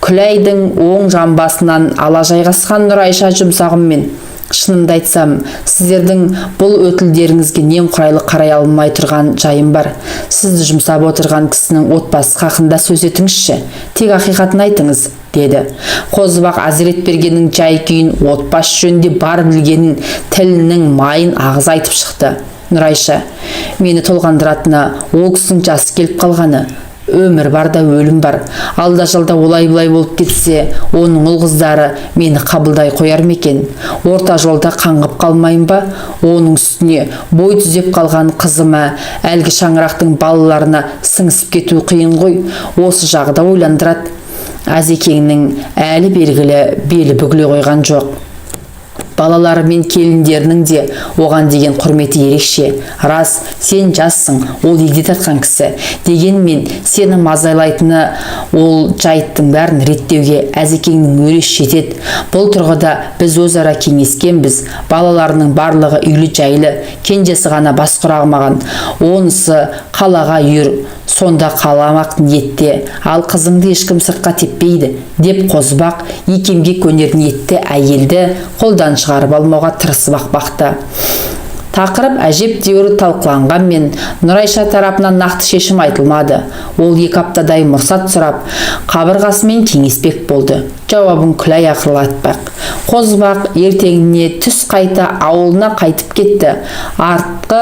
Күләйдің оң жамбасынан ала жайғасқан Нұрайша жұмсағыммен: «Шынымды айтсам, сіздердің бұл өтілдеріңізге немқұрайлы қарай алмай тұрған жайым бар. Сізді жұмсап отырған кісінің отбасы хақында сөз етіңізші. Тек ақиқатын айтыңыз», деді. Қозыбақ Әзіретбергеннің жай-күйін, отбасы жөнінде бар білгенін, тілінің майын ағыз айтып шықты. Нұрайша: «Мені толғандыратыны ол кісінің жасы келіп қалғаны. Өмір бар да өлім бар. Алда-жалда олай-бұлай болып кетсе, оның ұл-қыздары мені қабылдай қояр ма екен? Орта жолда қаңғып қалмайын ба? Оның үстіне бой түзеп қалған қызыма, әлгі шаңырақтың балаларына сіңісіп кету қиын ғой. Осы жағы да ойландырады. Әзекеңнің әлі белгілі белі бүгіле қойған жоқ. Балалары мен келіндерінің де оған деген құрметі ерекше. Рас, сен жассың, ол егде тартқан кісі. Дегенмен сені мазайлайтыны ол жайттың бәрін реттеуге Әзекеңнің өреш жетеді. Бұл тұрғыда біз өзара кеңескенбіз. Балаларының барлығы үйлі жайлы, кенжесі ғана бас құрамаған. Онысы қалаға үйір, сонда қаламақ ниетте. Ал қызыңды ешкім сыртқа теппейді, деп Қозыбақ икемге көнер ниетте әйелді қолдан шығарып алмауға тырысып бақты. Тақырып әжептәуір талқыланғанмен, Нұрайша тарапынан нақты шешім айтылмады. Ол 2 аптадай мұрсат сұрап, қабырғасымен кеңеспек болды. Жауабын Күләй ақылы айтпақ. Қозыбақ ертеңіне түс қайта ауылына қайтып кетті. Артқы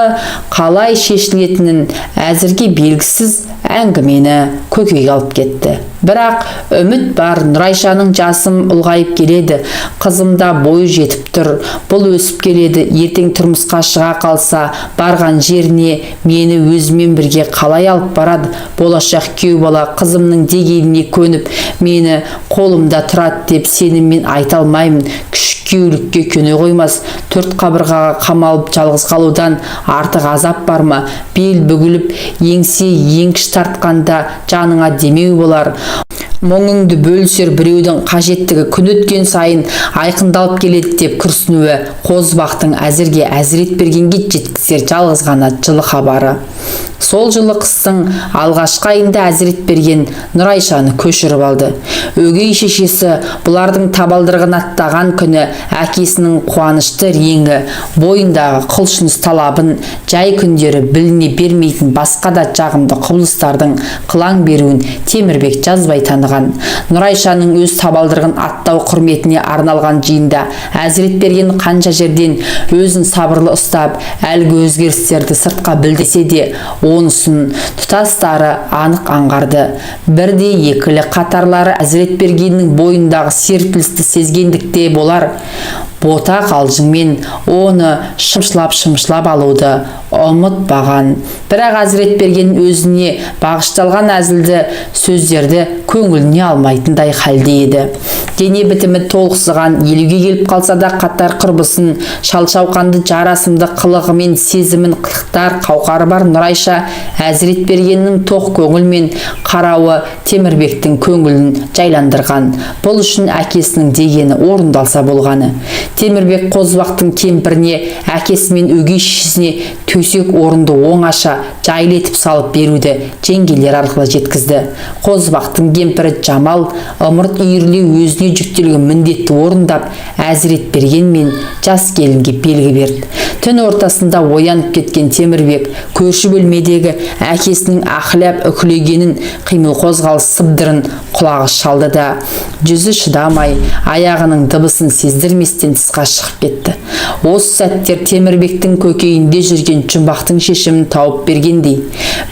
қалай шешілетінін әзірге белгісіз әңгімені көкейге алып кетті. Бірақ үміт бар. Нұрайшаның жасым ұлғайып келеді. Қызымда бойы жетіп тұр. Бұл өсіп келеді. Ертең тұрмысқа шыға қалса, барған жеріне мені өзімен бірге қалай алып барады? Болашақ күйеу бала қызымның дегеніне көніп, мені қолымда тұрады деп сеніммен айта алмаймын. Күйеулікке көне қоймас. 4 қабырғаға қамалып жалғыз қалудан артық азап бар ма? Бел бүгіліп, еңсе еңкіш тартқанда жаныңа демеу болар. Мұңыңды бөлісер біреудің қажеттігі күн өткен сайын айқындалып келеді деп күрсінуі Қозыбақтың әзірге Әзіретбергенге жеткізер жалғыз ғана жылы хабары. Сол жылы қыстың алғашқы айында Әзіретберген Нұрайшаны көшіріп алды. Өгей шешесі бұлардың табалдырығын аттаған күні әкесінің қуанышты реңі, бойындағы құлшыныс талабын, жай күндері біліне бермейтін басқа да жағымды құбылыстардың қылаң беруін Темірбек жазбай таныған. Нұрайшаның өз табалдырығын аттау құрметіне арналған жиында Әзіретберген қанша жерден өзін сабырлы ұстап, әлгі өзгерістерді сыртқа білдесе де, онысын тұтастары анық аңғарды. Бірде екілі қатарлары Әзіретбергеннің бойындағы серпілісті сезгендікте болар. Бота қалжыңмен оны шымшылап алуды ұмытпаған. Бірақ Әзіретберген өзіне бағышталған әзілді сөздерді көңіліне алмайтындай халде еді. Дене бітімі толықсыған, елуге келіп қалса да қатар құрбысын, шалшауқанды жарасымды қылығымен сезімін қылықтар қауқары бар Нұрайша Әзіретбергеннің тоқ көңілмен қарауы Темірбектің көңілін жайландырған. Бұл үшін әкесінің дегені орындалса болғаны. Темірбек Қозыбақтың кемпіріне, әкесі мен өгей шешесіне төсек орынды оңаша жайлы етіп салып беруді жеңгелер арқылы жеткізді. Қозыбақтың кемпірі Жамал ымырт үйірлеу өзіне жүктелген міндетті орындап, Әзіретберген мен жас келінге белгі берді. Түн ортасында оянып кеткен Темірбек көрші бөлмедегі әкесінің ақылап үкілегенін, қимыл қозғалыс сыбдырын құлағы шалды да, жүзі шыдамай, аяғының дыбысын сездірместен тысқа шығып кетті. Осы сәттер Темірбектің көкейінде жүрген жұмбақтың шешімін тауып бергендей.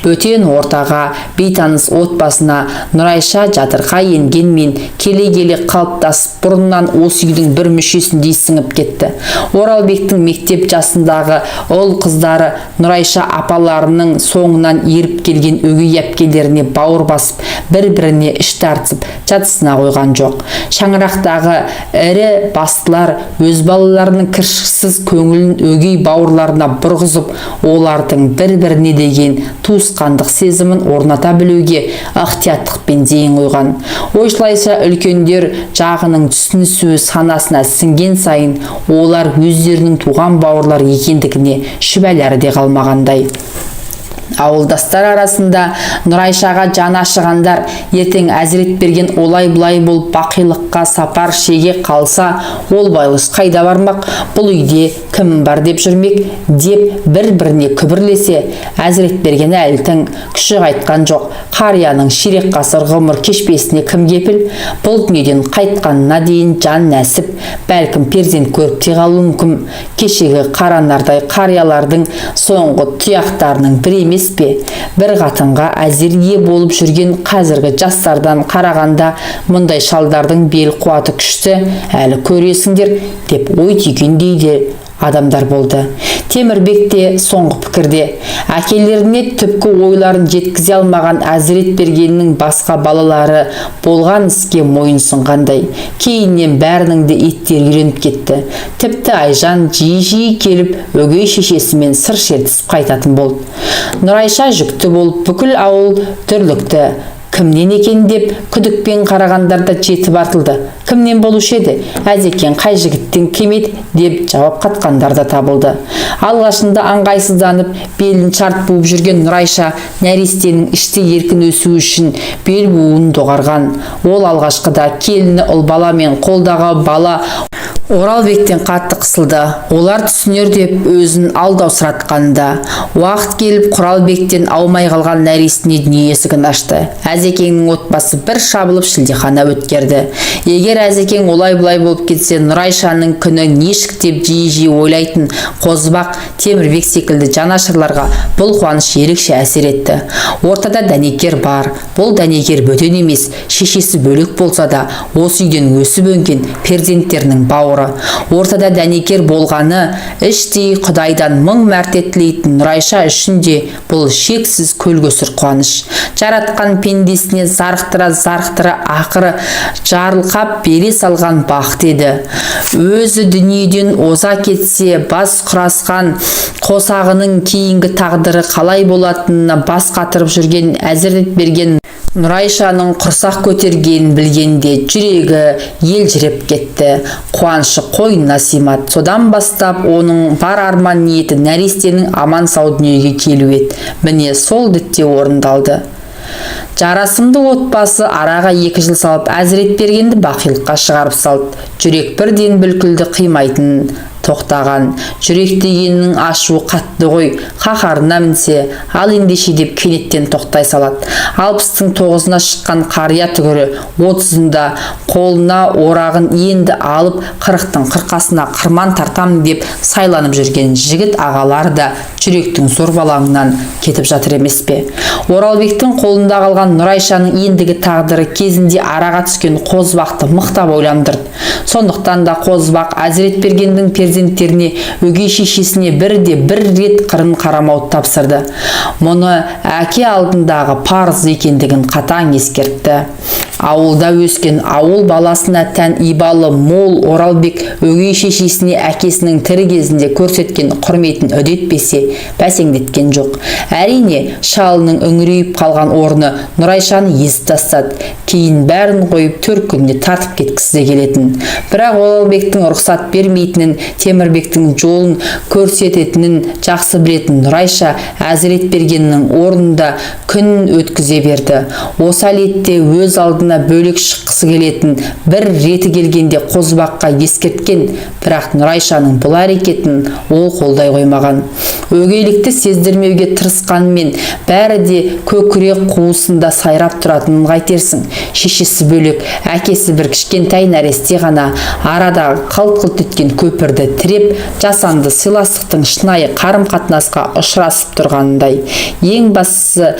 Бөтен ортаға, бейтаныс отбасына Нұрайша жатырқа енгенмен келе-келе қалыптасып, бұрыннан осы үйдің бір мүшесіндей сіңіп кетті. Оралбектің мектеп жасындағы ұл қыздары Нұрайша апаларының соңынан еріп келген өгей әпкелеріне бауыр басып, бір-біріне іш тартысып, жатысына қойған жоқ. Шаңырақтағы ірі бастылар өз балаларының кіршіксіз көңілін өгей бауырларына бұрғызып, олардың бір-біріне деген туысқандық сезімін орната білуге ықтияттықпен зейін қойған. Осылайша үлкендер жағының түсінісуі санасына сіңген сайын, олар өздерінің туған бауырлар екендігіне шүбәлері де қалмағандай. Ауылдастар арасында Нұрайшаға жаны ашығандар ертең Әзіретберген олай-бұлай болып бақилыққа сапар шеге қалса, ол байлыш қайда бармақ, бұл үйде кім бар деп жүрмек деп бір-біріне күбірлесе, Әзіретберген әлтің күші қайтқан жоқ. Қарияның ширек ғасыр ғұмыр кешпесіне кім кепіл? Бұл дүниеден қайтқанына дейін жан нәсіп, бәлкім перзент көріп те қалуы мүмкін. Кешегі қаранардай қариялардың соңғы тұяқтарының бір емес пе? Бір қатынға әзір ие болып жүрген қазіргі жастардан қарағанда мұндай шалдардың бел қуаты күшті, әлі көресіңдер деп ой түйгендей де адамдар болды. Темірбек те соңғы пікірде. Әкелеріне түпкі ойларын жеткізе алмаған Әзіретбергеннің басқа балалары болған іске мойынсынғандай. Кейіннен бәрінің де еттері үйреніп кетті. Тіпті Айжан жиі-жиі келіп өгей шешесімен сыр шертісіп қайтатын болды. Нұрайша жүкті болып бүкіл ауыл дүрлікті. Кімнен екен деп күдікпен қарағандарда жетіп артылды. Кімнен болушы еді? Әзекең қай жігіттен кемеді деп жауап қатқандар да табылды. Алғашында аңғайсызданып, белін шарт буып жүрген Нұрайша нәрестенің іште еркін өсуі үшін бел буын доғарған. Ол алғашқыда келіні ұл бала мен қолдағы бала Оралбектен қатты қысылды. Олар түсінер деп өзін алдаусыратқанда, уақыт келіп Құралбектен аумай қалған нәрестіне дүние есігін ашты. Әзекеңнің отбасы бір шабылып шілдехана өткерді. Егер Әзекең олай-бұлай болып кетсе, Нұрайшаның күні нешік деп жиі-жиі ойлайтын Қозыбақ, Темірбек секілді жанашырларға бұл қуаныш ерекше әсер етті. Ортада дәнекер бар. Бұл дәнекер бөтен емес, шешесі бөлек болса да, осы үйден өсіп өнген перзенттерінің бауыры. Ортада дәнекер болғаны іштей Құдайдан мың мәрте тілейтін Нұрайша үшін де бұл шексіз көлгөсір қуаныш. Жаратқан пендесіне зарықтыра ақыры жарылқап бере салған бақыт еді. Өзі дүниеден оза кетсе, бас құрасқан қосағының кейінгі тағдыры қалай болатынына бас қатырып жүрген Әзіретберген Нұрайшаның құрсақ көтергенін білгенде жүрегі елжіреп кетті. Қуанышы қойнына сыймады. Содан бастап оның бар арман ниеті нәрестенің аман сау дүниеге келу еді. Міне сол дітте орындалды. Жарасымды отбасы араға 2 жыл салып Әзіретбергенді бақилыққа шығарып салды. Жүрек бірден бүлкілді қимайтын тоқтаған. Жүрек дегеннің ашуы қатты ғой, қаһарына мінсе, ал ендеше деп кенеттен тоқтай салады. 69-ына шыққан қария түгірі 30-ында қолына орағын енді алып 40-тың қырқасына қырман тартам деп сайланып жүрген жігіт ағалар да жүректің зорбалаңынан кетіп жатыр емес пе? Оралбектің қолында қалған Нұрайшаның ендігі тағдыры кезінде араға түскен Қозыбақты мықтап ойландырды. Сондықтан да Қозыбақ Әзіретбергендің перзенттеріне, өгей шешесіне бір рет қырын қарамауды тапсырды. Мұны әке алдындағы парыз екендігін қатаң ескертті. Ауылда өскен ауыл баласына тән ибалы мол Оралбек өгей шешесіне әкесінің тірі кезінде көрсеткен құрметін үдетпесе бәсеңдеткен жоқ. Әрине, шалының үңірейіп қалған орны Нұрайшаны езіп тастады. Кейін бәрін қойып төркініне тартып кеткісі келетін. Бірақ Оралбектің рұқсат бермейтінін, Темірбектің жолын көрсететінін жақсы білетін Нұрайша Әзіретбергеннің орнында күн өткізе берді. Осы әлетте өз алдына бөлек шыққысы келетін бір реті келгенде Қозыбаққа ескерткен, бірақ Нұрайшаның бұл әрекетін ол қолдай қоймаған. Өгейлікті сездірмеуге тырысқанмен бәрі де көкірек қуысында сайрап тұратынын қайтерсің. Шешесі бөлек, әкесі бір кішкентай нәресте ғана арадағы қалт-құлт еткен көпірді тіреп, жасанды сыйластықтың шынайы қарым-қатынасқа ұшырасып тұрғанындай. Ең бастысы,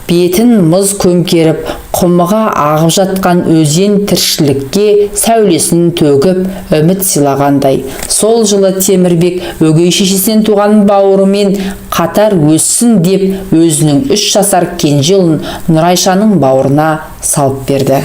бетін мұз көмкеріп, құмыға ағып жатқан өзен тіршілікке сәулесін төгіп, үміт сыйлағандай. Сол жылы Темірбек өгей шешесінен туған бауырымен қатар өссін деп өзінің 3 жасар кенже ұлын Нұрайшаның бауырына салып берді.